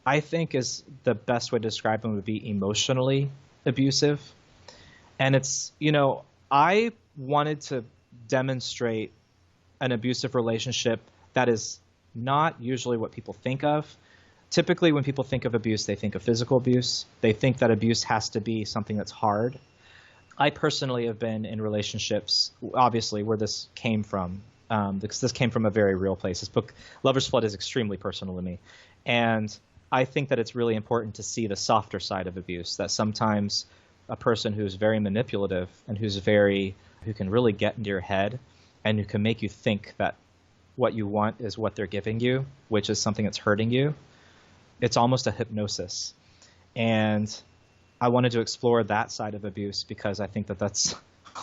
I think is the best way to describe him would be emotionally abusive. And it's, I wanted to demonstrate an abusive relationship that is not usually what people think of. Typically, when people think of abuse, they think of physical abuse. They think that abuse has to be something that's hard. I personally have been in relationships, obviously, where this came from, because this came from a very real place. This book, Lover's Flood, is extremely personal to me. And I think that it's really important to see the softer side of abuse, that sometimes a person who's very manipulative and who can really get into your head and who can make you think that what you want is what they're giving you, which is something that's hurting you. It's almost a hypnosis. And I wanted to explore that side of abuse because I think that that's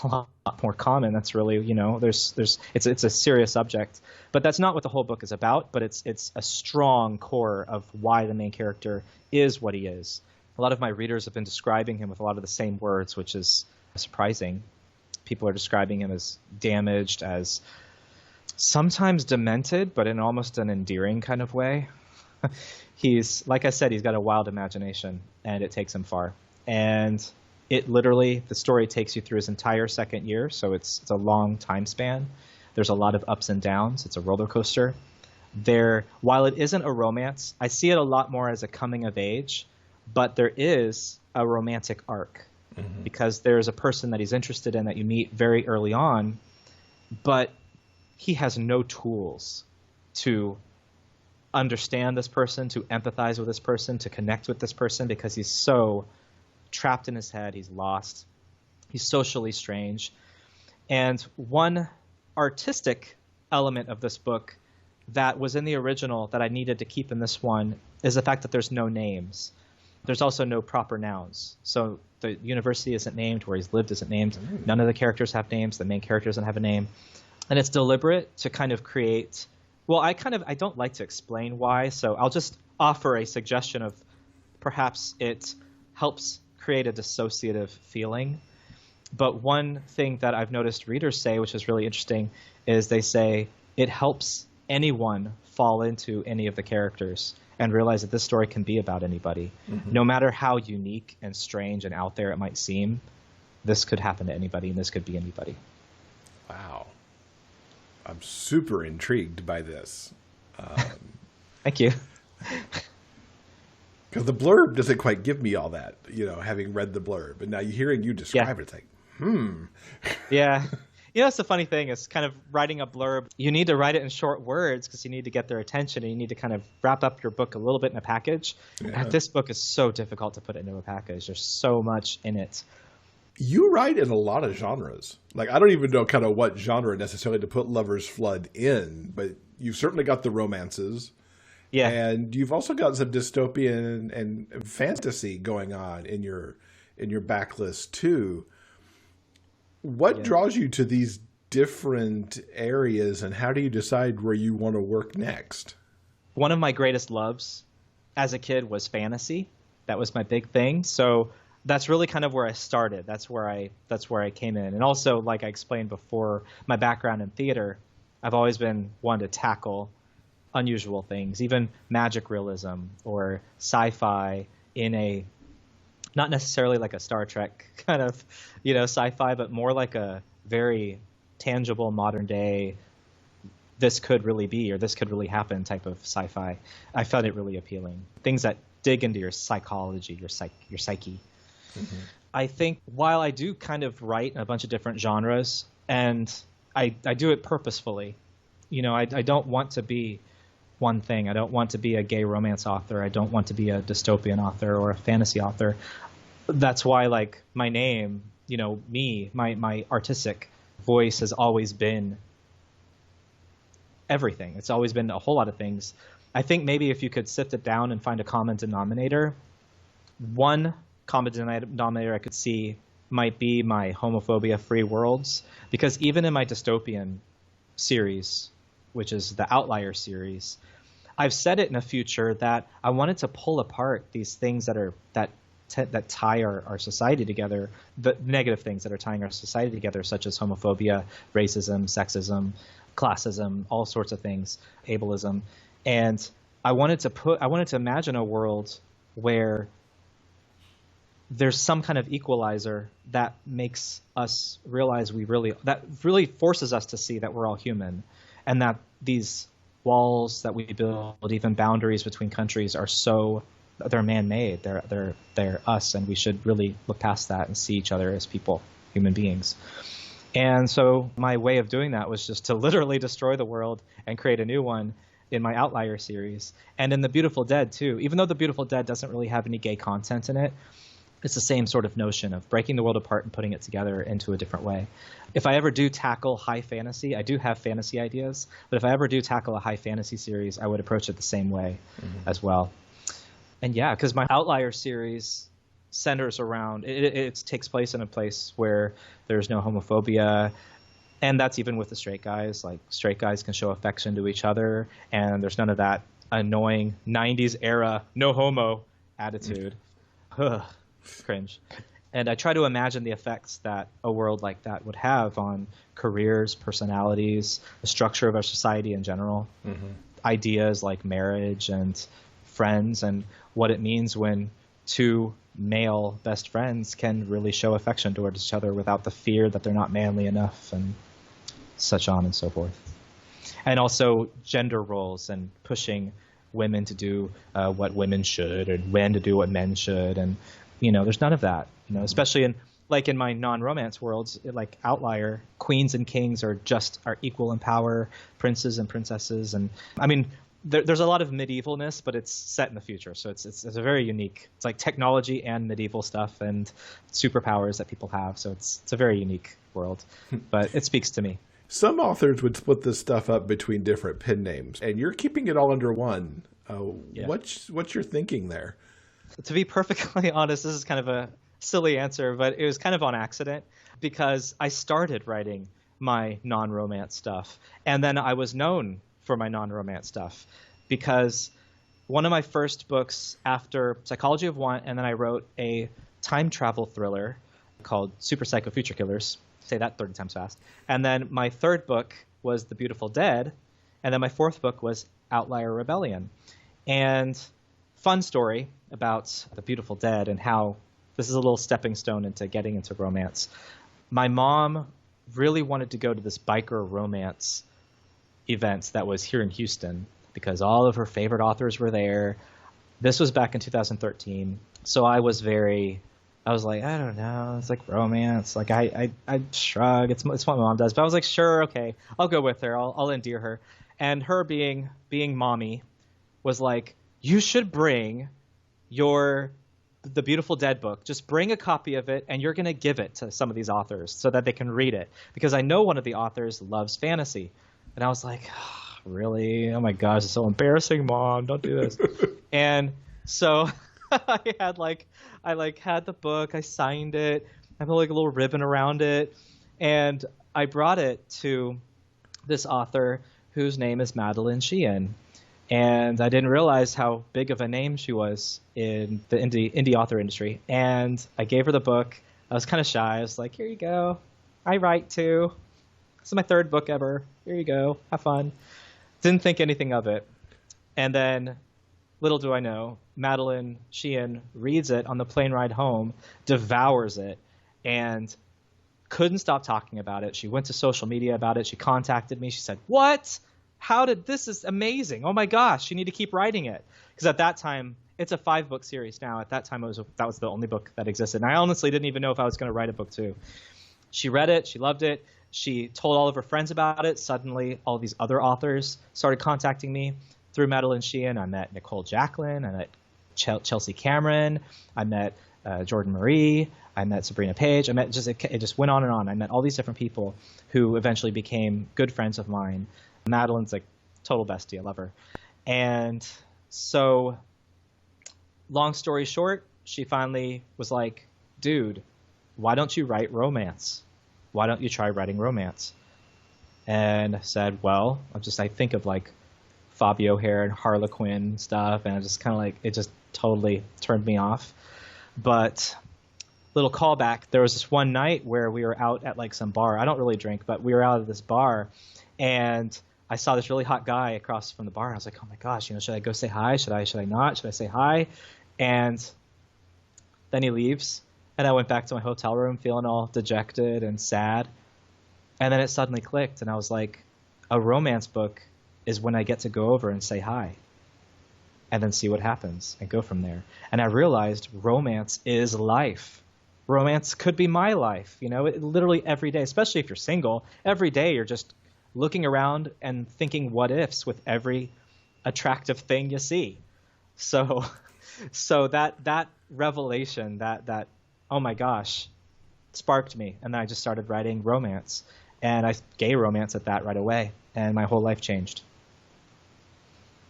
a lot more common. That's really, it's a serious subject, but that's not what the whole book is about. But it's a strong core of why the main character is what he is. A lot of my readers have been describing him with a lot of the same words, which is surprising. People are describing him as damaged, as sometimes demented, but in almost an endearing kind of way. He's, like I said, he's got a wild imagination, and it takes him far. And it literally, the story takes you through his entire second year, so it's a long time span. There's a lot of ups and downs. It's a roller coaster. While it isn't a romance, I see it a lot more as a coming of age, but there is a romantic arc because there's a person that he's interested in that you meet very early on, but he has no tools to understand this person, to empathize with this person, to connect with this person, because he's so trapped in his head. He's lost. He's socially strange. And one artistic element of this book that was in the original that I needed to keep in this one is the fact that there's no names. There's also no proper nouns. So the university isn't named, where he's lived isn't named. None of the characters have names. The main character doesn't have a name. And it's deliberate to kind of create, well, I don't like to explain why, so I'll just offer a suggestion of perhaps it helps create a dissociative feeling. But one thing that I've noticed readers say, which is really interesting, is they say it helps anyone fall into any of the characters and realize that this story can be about anybody. No matter how unique and strange and out there it might seem, this could happen to anybody, and this could be anybody. Wow. I'm super intrigued by this. Thank you. Because the blurb doesn't quite give me all that, having read the blurb. And now hearing you describe it, it's like, Yeah. It's the funny thing is kind of writing a blurb. You need to write it in short words because you need to get their attention, and you need to kind of wrap up your book a little bit in a package. Yeah. And this book is so difficult to put into a package. There's so much in it. You write in a lot of genres. Like, I don't even know kind of what genre necessarily to put Lover's Flood in, but you've certainly got the romances. Yeah. And you've also got some dystopian and fantasy going on in your backlist too. What draws you to these different areas, and how do you decide where you want to work next? One of my greatest loves as a kid was fantasy. That was my big thing. So that's really kind of where I started. That's where I came in. And also, like I explained before, my background in theater, I've always been one to tackle unusual things, even magic realism or sci-fi in a, not necessarily like a Star Trek kind of, sci-fi, but more like a very tangible modern day, this could really be, or this could really happen type of sci-fi. I found it really appealing. Things that dig into your psychology, your psyche. I think while I do kind of write in a bunch of different genres, and I do it purposefully, I don't want to be one thing. I don't want to be a gay romance author. I don't want to be a dystopian author or a fantasy author. That's why, like, my name, my artistic voice has always been everything. It's always been a whole lot of things. I think maybe if you could sift it down and find a common denominator, one common denominator I could see might be my homophobia-free worlds, because even in my dystopian series, which is the Outlier series, I've said it in a future that I wanted to pull apart these things that tie our society together, the negative things that are tying our society together, such as homophobia, racism, sexism, classism, all sorts of things, ableism. And I wanted to imagine a world where there's some kind of equalizer that makes us realize that really forces us to see that we're all human, and that these walls that we build, even boundaries between countries, they're man-made. They're us, and we should really look past that and see each other as people, human beings. And so my way of doing that was just to literally destroy the world and create a new one in my Outlier series. And in The Beautiful Dead too, even though The Beautiful Dead doesn't really have any gay content in it, it's the same sort of notion of breaking the world apart and putting it together into a different way. If I ever do tackle high fantasy, I do have fantasy ideas, but if I ever do tackle a high fantasy series, I would approach it the same way as well. And yeah, because my Outlier series centers around it takes place in a place where there's no homophobia, and that's even with the straight guys. Like, straight guys can show affection to each other, and there's none of that annoying 90s era no homo attitude. Ugh, cringe. And I try to imagine the effects that a world like that would have on careers, personalities, the structure of our society in general, ideas like marriage and friends, and what it means when two male best friends can really show affection towards each other without the fear that they're not manly enough, and such on and so forth. And also gender roles and pushing women to do what women should, and men to do what men should. And, there's none of that, especially in my non-romance worlds, like Outlier, queens and kings are equal in power, princes and princesses. And I mean, there's a lot of medievalness, but it's set in the future. So it's a very unique, it's like technology and medieval stuff and superpowers that people have. So it's a very unique world, but it speaks to me. Some authors would split this stuff up between different pen names, and you're keeping it all under one. Yeah. What's your thinking there? To be perfectly honest, this is kind of a silly answer, but it was kind of on accident, because I started writing my non-romance stuff, and then I was known for my non-romance stuff, because one of my first books after Psychology of Want, and then I wrote a time travel thriller called Super Psycho Future Killers. Say that 30 times fast. And then my third book was The Beautiful Dead, and then my fourth book was Outlier Rebellion. And fun story about The Beautiful Dead and how this is a little stepping stone into getting into romance. My mom really wanted to go to this biker romance event that was here in Houston because all of her favorite authors were there. This was back in 2013. So I was like, I don't know. It's like romance. Like I shrug. It's what my mom does. But I was like, sure, okay, I'll go with her. I'll endear her. And her being mommy was like, you should bring The Beautiful Dead book. Just bring a copy of it, and you're going to give it to some of these authors so that they can read it. Because I know one of the authors loves fantasy. And I was like, oh, really? Oh my gosh, it's so embarrassing, Mom. Don't do this. And so I had the book, I signed it, I put like a little ribbon around it, and I brought it to this author whose name is Madeline Sheehan. And I didn't realize how big of a name she was in the indie author industry. And I gave her the book. I was kind of shy. I was like, here you go. I write too. This is my third book ever. Here you go. Have fun. Didn't think anything of it. And then, little do I know, Madeline Sheehan reads it on the plane ride home, devours it, and couldn't stop talking about it. She went to social media about it. She contacted me. She said, what? This is amazing. Oh my gosh, you need to keep writing it. Because at that time, it's a 5-book series now. At that time, that was the only book that existed. And I honestly didn't even know if I was going to write a book too. She read it. She loved it. She told all of her friends about it. Suddenly, all these other authors started contacting me through Madeline Sheehan. I met Nicole Jacqueline. I met Chelsea Cameron. I met Jordan Marie. I met Sabrina Page. It just went on and on. I met all these different people who eventually became good friends of mine. Madeline's like total bestie. I love her. And so, long story short, she finally was like, dude, why don't you write romance? Why don't you try writing romance? And I said, well, I think of like Fabio Hare and Harlequin stuff, and I just kind of like, it just totally turned me off. But little callback, there was this one night where we were out at like some bar. I don't really drink, but we were out at this bar, and I saw this really hot guy across from the bar. And I was like, oh my gosh, should I go say hi? Should I not? Should I say hi? And then he leaves. And I went back to my hotel room feeling all dejected and sad. And then it suddenly clicked. And I was like, a romance book is when I get to go over and say hi. And then see what happens and go from there. And I realized romance is life. Romance could be my life. Literally every day, especially if you're single, every day you're just looking around and thinking what ifs with every attractive thing you see. So that revelation, that oh my gosh, sparked me. And then I just started writing romance, and gay romance at that right away. And my whole life changed.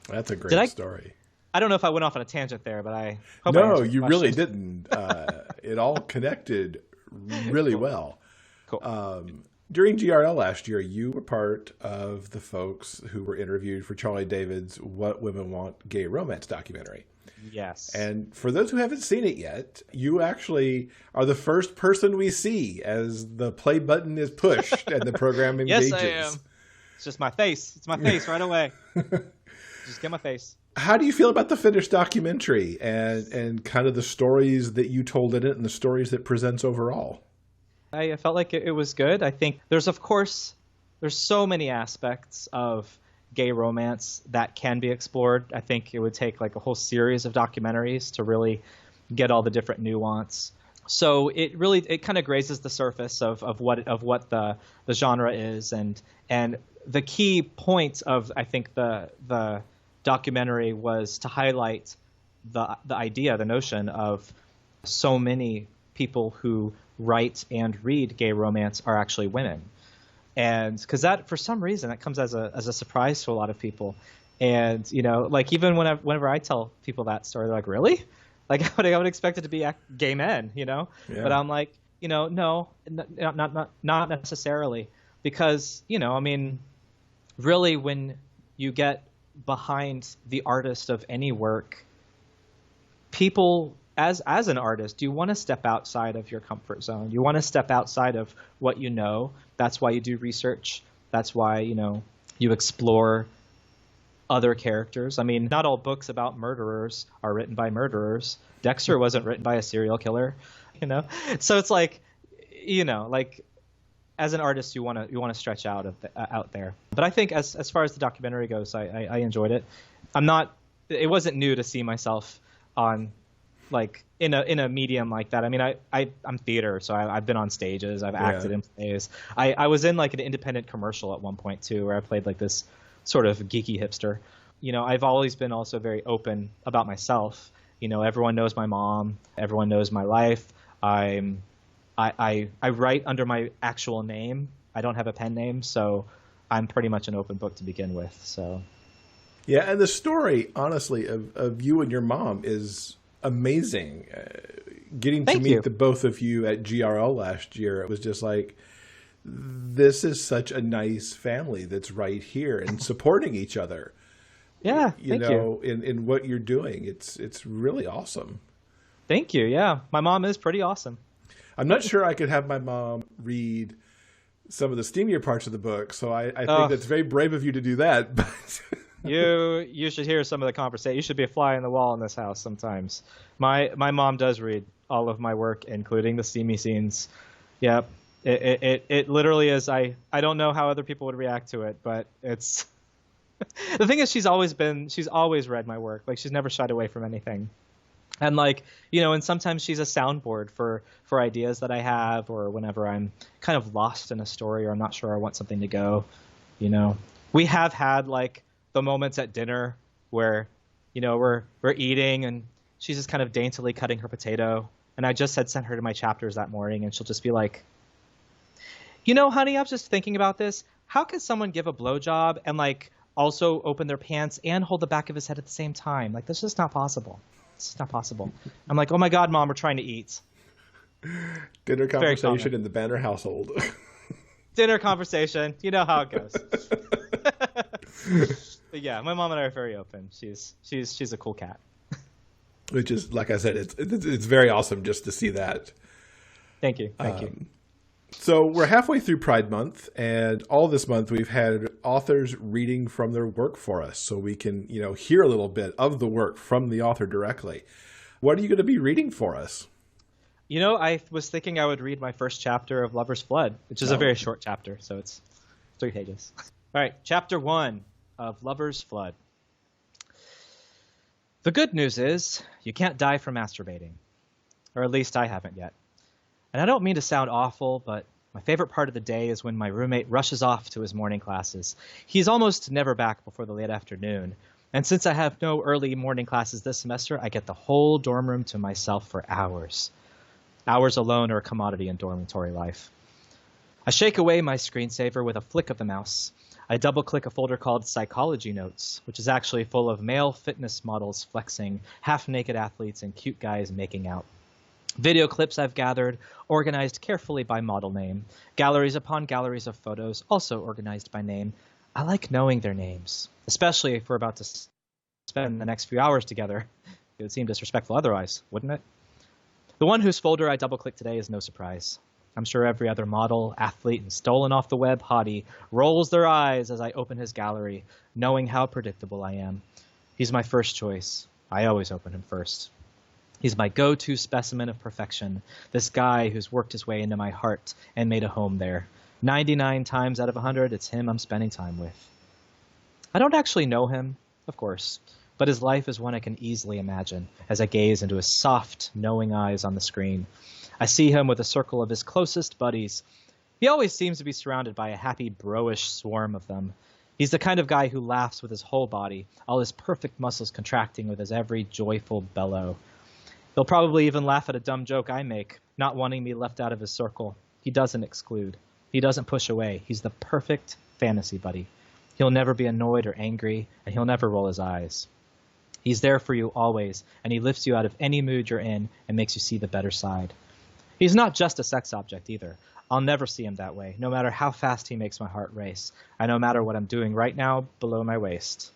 That's a great story. I don't know if I went off on a tangent there, but I hope I No, answered the you really question. didn't. It all connected really well. Cool. During GRL last year, you were part of the folks who were interviewed for Charlie David's What Women Want Gay Romance documentary. Yes. And for those who haven't seen it yet, you actually are the first person we see as the play button is pushed and the program engages. Yes, I am. It's just my face. It's my face right away. Just get my face. How do you feel about the finished documentary and kind of the stories that you told in it and the stories that presents overall? I felt like it was good. I think there's so many aspects of gay romance that can be explored. I think it would take like a whole series of documentaries to really get all the different nuance. So it kind of grazes the surface of what the genre is, and the key point of, I think, the documentary was to highlight the idea, the notion of so many people who write and read gay romance are actually women. And because that, for some reason, that comes as a surprise to a lot of people. And, like, even whenever I tell people that story, they're like, really? Like, I would expect it to be gay men, Yeah. But I'm like, no, not necessarily. Because, really, when you get behind the artist of any work, people, as an artist, you want to step outside of your comfort zone. You want to step outside of what you know. That's why you do research. That's why, you explore other characters. I mean, not all books about murderers are written by murderers. Dexter wasn't written by a serial killer, So it's like, like, as an artist, you want to stretch out there. But I think as far as the documentary goes, I enjoyed it. It wasn't new to see myself on, like, in a medium like that. I mean, I'm theater, so I've been on stages, I've acted in plays. I was in like an independent commercial at one point too, where I played like this sort of geeky hipster. I've always been also very open about myself. Everyone knows my mom, everyone knows my life. I write under my actual name. I don't have a pen name, so I'm pretty much an open book to begin with. So yeah, and the story, honestly, of you and your mom is amazing. Getting to meet the both of you at GRL last year, it was just like, this is such a nice family that's right here and supporting each other. Yeah, in what you're doing. It's really awesome. Thank you. Yeah, my mom is pretty awesome. I'm not sure I could have my mom read some of the steamier parts of the book, so I think that's very brave of you to do that. But You should hear some of the conversation. You should be a fly on the wall in this house sometimes. My mom does read all of my work, including the steamy scenes. Yep. It literally is. I don't know how other people would react to it, but it's the thing is she's always read my work. Like, she's never shied away from anything. And like, and sometimes she's a soundboard for ideas that I have, or whenever I'm kind of lost in a story or I'm not sure I want something to go, We have had like the moments at dinner where, we're eating and she's just kind of daintily cutting her potato. And I just had sent her to my chapters that morning, and she'll just be like, honey, I was just thinking about this. How can someone give a blowjob and like also open their pants and hold the back of his head at the same time? Like, that's just not possible. It's just not possible. I'm like, oh my God, Mom, we're trying to eat. Dinner conversation in the Banner household. Dinner conversation. You know how it goes. But yeah, my mom and I are very open. She's a cool cat. Which is, like I said, it's very awesome just to see that. Thank you. Thank you. So we're halfway through Pride Month, and all this month we've had authors reading from their work for us, so we can, hear a little bit of the work from the author directly. What are you going to be reading for us? I was thinking I would read my first chapter of Lover's Flood, which is a very short chapter, so it's 3 pages. All right, chapter 1 of Lover's Flood. The good news is you can't die from masturbating, or at least I haven't yet. And I don't mean to sound awful, but my favorite part of the day is when my roommate rushes off to his morning classes. He's almost never back before the late afternoon. And since I have no early morning classes this semester, I get the whole dorm room to myself for hours. Hours alone are a commodity in dormitory life. I shake away my screensaver with a flick of the mouse. I double-click a folder called Psychology Notes, which is actually full of male fitness models flexing, half-naked athletes, and cute guys making out. Video clips I've gathered, organized carefully by model name. Galleries upon galleries of photos, also organized by name. I like knowing their names, especially if we're about to spend the next few hours together. It would seem disrespectful otherwise, wouldn't it? The one whose folder I double-clicked today is no surprise. I'm sure every other model, athlete, and stolen off the web hottie rolls their eyes as I open his gallery, knowing how predictable I am. He's my first choice. I always open him first. He's my go-to specimen of perfection, this guy who's worked his way into my heart and made a home there. 99 times out of 100, it's him I'm spending time with. I don't actually know him, of course, but his life is one I can easily imagine as I gaze into his soft, knowing eyes on the screen. I see him with a circle of his closest buddies. He always seems to be surrounded by a happy, bro-ish swarm of them. He's the kind of guy who laughs with his whole body, all his perfect muscles contracting with his every joyful bellow. He'll probably even laugh at a dumb joke I make, not wanting me left out of his circle. He doesn't exclude. He doesn't push away. He's the perfect fantasy buddy. He'll never be annoyed or angry, and he'll never roll his eyes. He's there for you always, and he lifts you out of any mood you're in and makes you see the better side. He's not just a sex object either. I'll never see him that way, no matter how fast he makes my heart race, and no matter what I'm doing right now below my waist.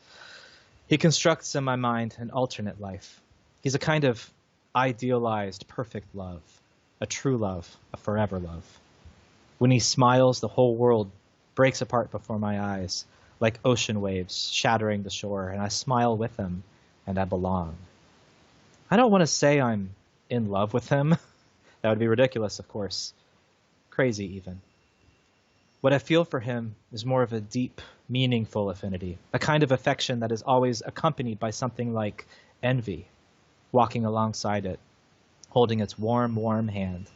He constructs in my mind an alternate life. He's a kind of idealized, perfect love, a true love, a forever love. When he smiles, the whole world breaks apart before my eyes, like ocean waves shattering the shore, and I smile with him, and I belong. I don't want to say I'm in love with him. That would be ridiculous, of course. Crazy, even. What I feel for him is more of a deep, meaningful affinity, a kind of affection that is always accompanied by something like envy, walking alongside it, holding its warm, warm hand.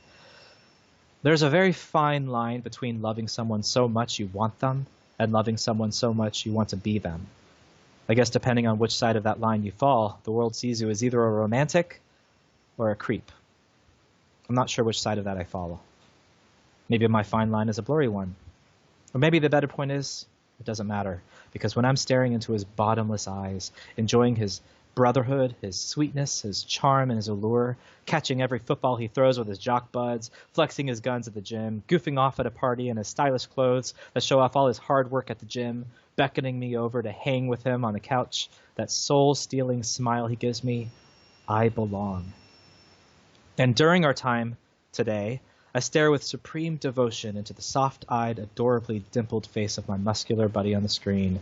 There's a very fine line between loving someone so much you want them and loving someone so much you want to be them. I guess depending on which side of that line you fall, the world sees you as either a romantic or a creep. I'm not sure which side of that I follow. Maybe my fine line is a blurry one. Or maybe the better point is, it doesn't matter, because when I'm staring into his bottomless eyes, enjoying his brotherhood, his sweetness, his charm, and his allure, catching every football he throws with his jock buds, flexing his guns at the gym, goofing off at a party in his stylish clothes that show off all his hard work at the gym, beckoning me over to hang with him on the couch, that soul-stealing smile he gives me, I belong. And during our time today, I stare with supreme devotion into the soft-eyed, adorably dimpled face of my muscular buddy on the screen,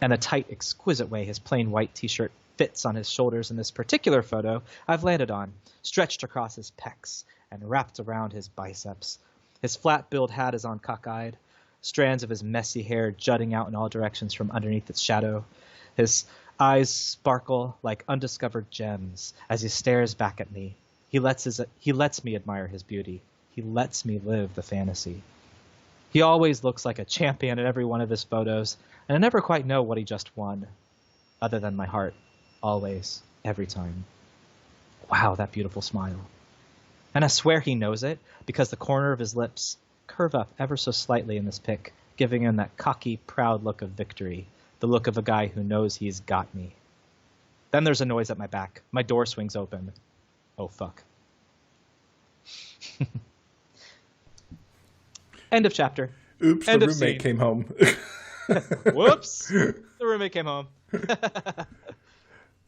and the tight, exquisite way his plain white t-shirt fits on his shoulders in this particular photo I've landed on, stretched across his pecs and wrapped around his biceps. His flat-billed hat is on cockeyed, strands of his messy hair jutting out in all directions from underneath its shadow. His eyes sparkle like undiscovered gems as he stares back at me. He lets me admire his beauty. He lets me live the fantasy. He always looks like a champion in every one of his photos, and I never quite know what he just won, other than my heart, always, every time. Wow, that beautiful smile. And I swear he knows it, because the corner of his lips curve up ever so slightly in this pic, giving him that cocky, proud look of victory, the look of a guy who knows he's got me. Then there's a noise at my back. My door swings open. Oh, fuck. End of chapter. Oops, End the of roommate scene. came home. Whoops. The roommate came home. That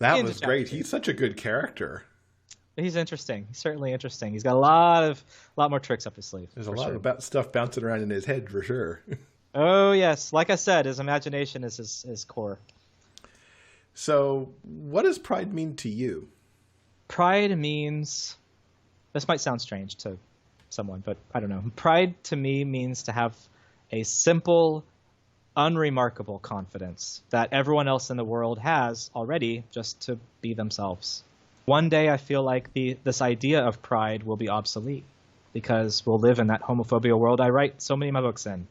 End was of great. chapter. He's such a good character. He's interesting. He's certainly interesting. He's got a lot more tricks up his sleeve. There's a for lot sure. of stuff bouncing around in his head for sure. Oh, yes. Like I said, his imagination is his core. So, what does pride mean to you? Pride means, this might sound strange to someone, but I don't know. Pride to me means to have a simple, unremarkable confidence that everyone else in the world has already, just to be themselves. One day I feel like this idea of pride will be obsolete because we'll live in that homophobia world I write so many of my books in.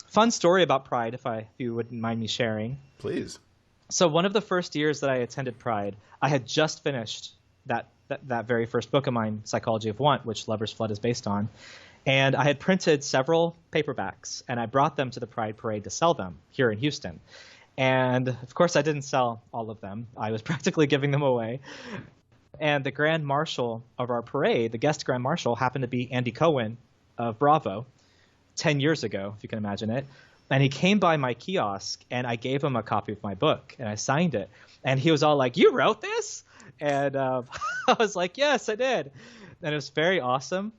Fun story about pride, if you wouldn't mind me sharing. Please. So one of the first years that I attended Pride, I had just finished that very first book of mine, Psychology of Want, which Lover's Flood is based on. And I had printed several paperbacks, and I brought them to the Pride Parade to sell them here in Houston. And of course, I didn't sell all of them. I was practically giving them away. And the Grand Marshal of our parade, the guest Grand Marshal, happened to be Andy Cohen of Bravo 10 years ago, if you can imagine it. And he came by my kiosk, and I gave him a copy of my book, and I signed it. And he was all like, "You wrote this?" And I was like, "Yes, I did." And it was very awesome.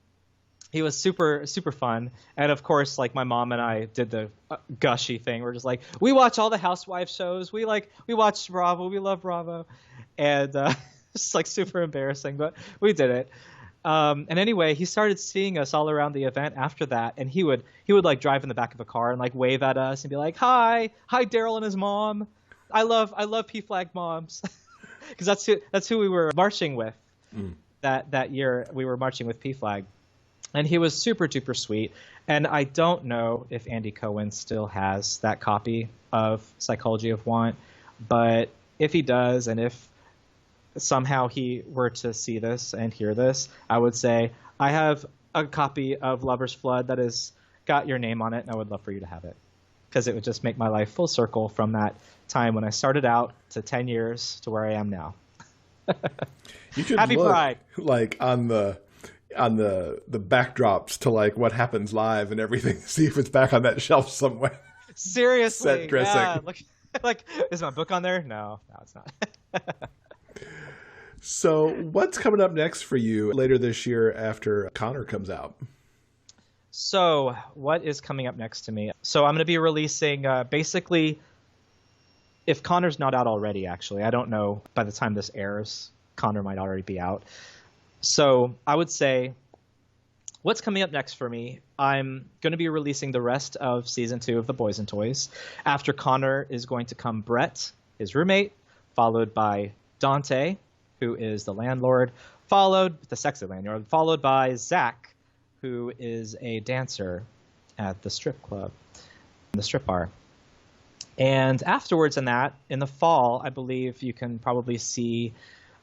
He was super, super fun. And of course, like, my mom and I did the gushy thing. We're just like, we watch all the housewife shows. We watch Bravo. We love Bravo. And it's like super embarrassing, but we did it. And anyway, he started seeing us all around the event after that. And he would like drive in the back of a car and like wave at us and be like, hi, Daryl and his mom. I love P-Flag moms. Because that's who we were marching with that year. We were marching with P-Flag. And he was super duper sweet. And I don't know if Andy Cohen still has that copy of Psychology of Want, but if he does, and if somehow he were to see this and hear this, I would say, I have a copy of Lover's Flood that has got your name on it, and I would love for you to have it. Because it would just make my life full circle from that time when I started out to 10 years to where I am now. You could Happy look, Pride. like, on the backdrops to like what happens live and everything. See if it's back on that shelf somewhere. Seriously, Set dressing. yeah. Like, is my book on there? No, it's not. So what's coming up next for you later this year after Connor comes out? So what is coming up next to me? So I'm going to be releasing basically, if Connor's not out already, actually, I don't know, by the time this airs, Connor might already be out. So I would say what's coming up next for me, I'm going to be releasing the rest of season 2 of The Boys and Toys. After Connor is going to come Brett, his roommate, followed by Dante, who is the landlord, the sexy landlord, followed by Zach, who is a dancer at the strip club, the strip bar. And afterwards in the fall, I believe you can probably see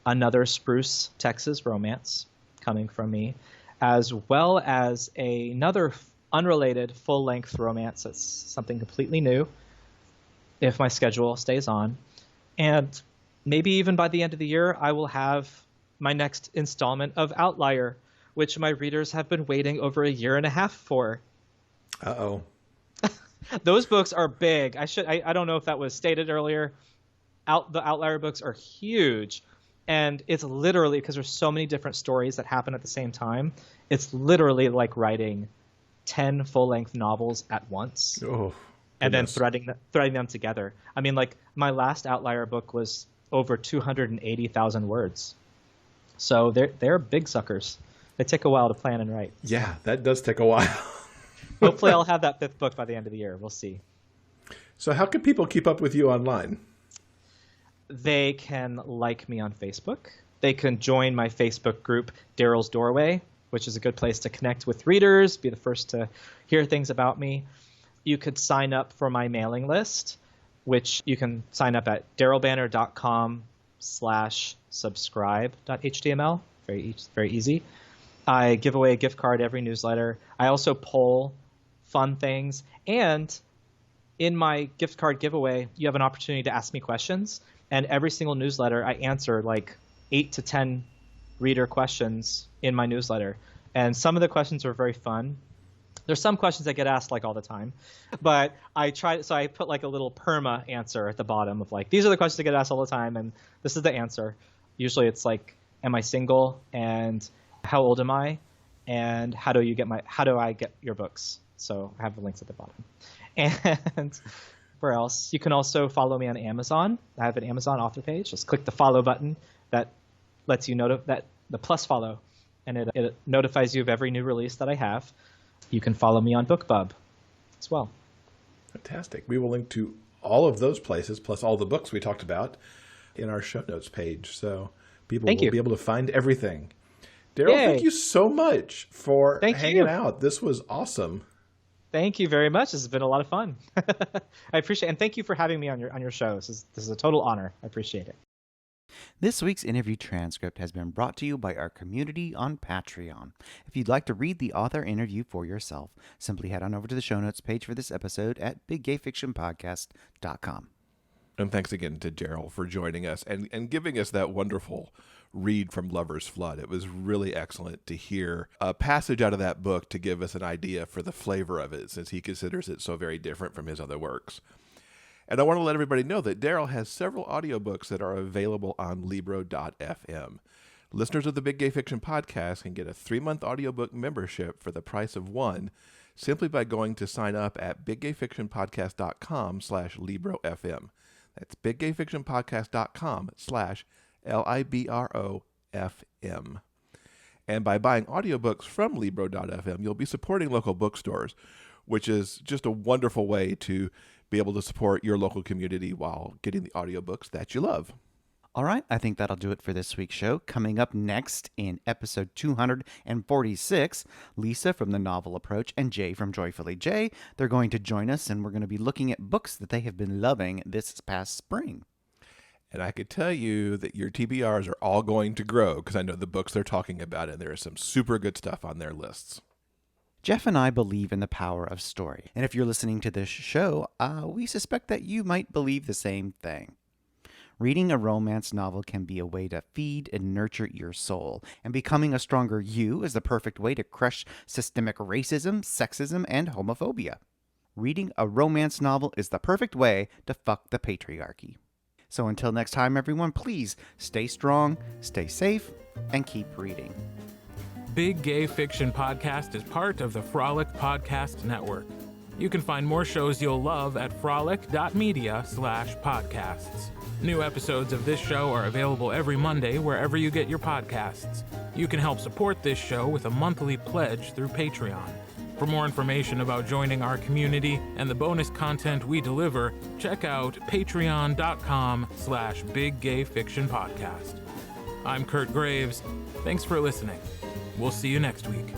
another Spruce, Texas romance coming from me, as well as another unrelated full-length romance that's something completely new, if my schedule stays on. And maybe even by the end of the year, I will have my next installment of Outlier, which my readers have been waiting over a year and a half for. Uh-oh. Those books are big. I don't know if that was stated earlier. The Outlier books are huge. And it's literally, because there's so many different stories that happen at the same time, it's literally like writing 10 full-length novels at once. Oh, and then threading them together. I mean, like, my last Outlier book was over 280,000 words. So they're big suckers. They take a while to plan and write. Yeah, that does take a while. Hopefully I'll have that 5th book by the end of the year. We'll see. So how can people keep up with you online? They can like me on Facebook. They can join my Facebook group, Daryl's Doorway, which is a good place to connect with readers, be the first to hear things about me. You could sign up for my mailing list, which you can sign up at darylbanner.com/subscribe.html. Very easy. I give away a gift card every newsletter. I also poll fun things. And in my gift card giveaway, you have an opportunity to ask me questions. And every single newsletter, I answer like 8 to 10 reader questions in my newsletter. And some of the questions are very fun. There's some questions that get asked like all the time, but I put like a little perma answer at the bottom of like, these are the questions that get asked all the time, and this is the answer. Usually it's like, am I single, and how old am I, and how do I get your books? So I have the links at the bottom. And where else? You can also follow me on Amazon. I have an Amazon author page. Just click the follow button that lets you know that the plus follow, and it notifies you of every new release that I have. You can follow me on BookBub as well. Fantastic. We will link to all of those places, plus all the books we talked about, in our show notes page. So people will be able to find everything. Daryl, thank you so much for hanging out. This was awesome. Thank you very much. This has been a lot of fun. I appreciate it. And thank you for having me on your show. This is a total honor. I appreciate it. This week's interview transcript has been brought to you by our community on Patreon. If you'd like to read the author interview for yourself, simply head on over to the show notes page for this episode at biggayfictionpodcast.com. And thanks again to Daryl for joining us and giving us that wonderful read from Lover's Flood. It was really excellent to hear a passage out of that book to give us an idea for the flavor of it, since he considers it so very different from his other works. And I want to let everybody know that Daryl has several audiobooks that are available on Libro.fm. Listeners of the Big Gay Fiction Podcast can get a 3-month audiobook membership for the price of one simply by going to sign up at biggayfictionpodcast.com/LibroFM. That's biggayfictionpodcast.com/LIBROFM. And by buying audiobooks from Libro.fm, you'll be supporting local bookstores, which is just a wonderful way to be able to support your local community while getting the audiobooks that you love. All right, I think that'll do it for this week's show. Coming up next in episode 246, Lisa from The Novel Approach and Jay from Joyfully Jay, they're going to join us, and we're going to be looking at books that they have been loving this past spring. And I could tell you that your TBRs are all going to grow because I know the books they're talking about, and there is some super good stuff on their lists. Jeff and I believe in the power of story, and if you're listening to this show, we suspect that you might believe the same thing. Reading a romance novel can be a way to feed and nurture your soul, and becoming a stronger you is the perfect way to crush systemic racism, sexism, and homophobia. Reading a romance novel is the perfect way to fuck the patriarchy. So until next time, everyone, please stay strong, stay safe, and keep reading. Big Gay Fiction Podcast is part of the Frolic Podcast Network. You can find more shows you'll love at frolic.media/podcasts. New episodes of this show are available every Monday wherever you get your podcasts. You can help support this show with a monthly pledge through Patreon. For more information about joining our community and the bonus content we deliver, check out patreon.com/biggayfictionpodcast. I'm Kurt Graves. Thanks for listening. We'll see you next week.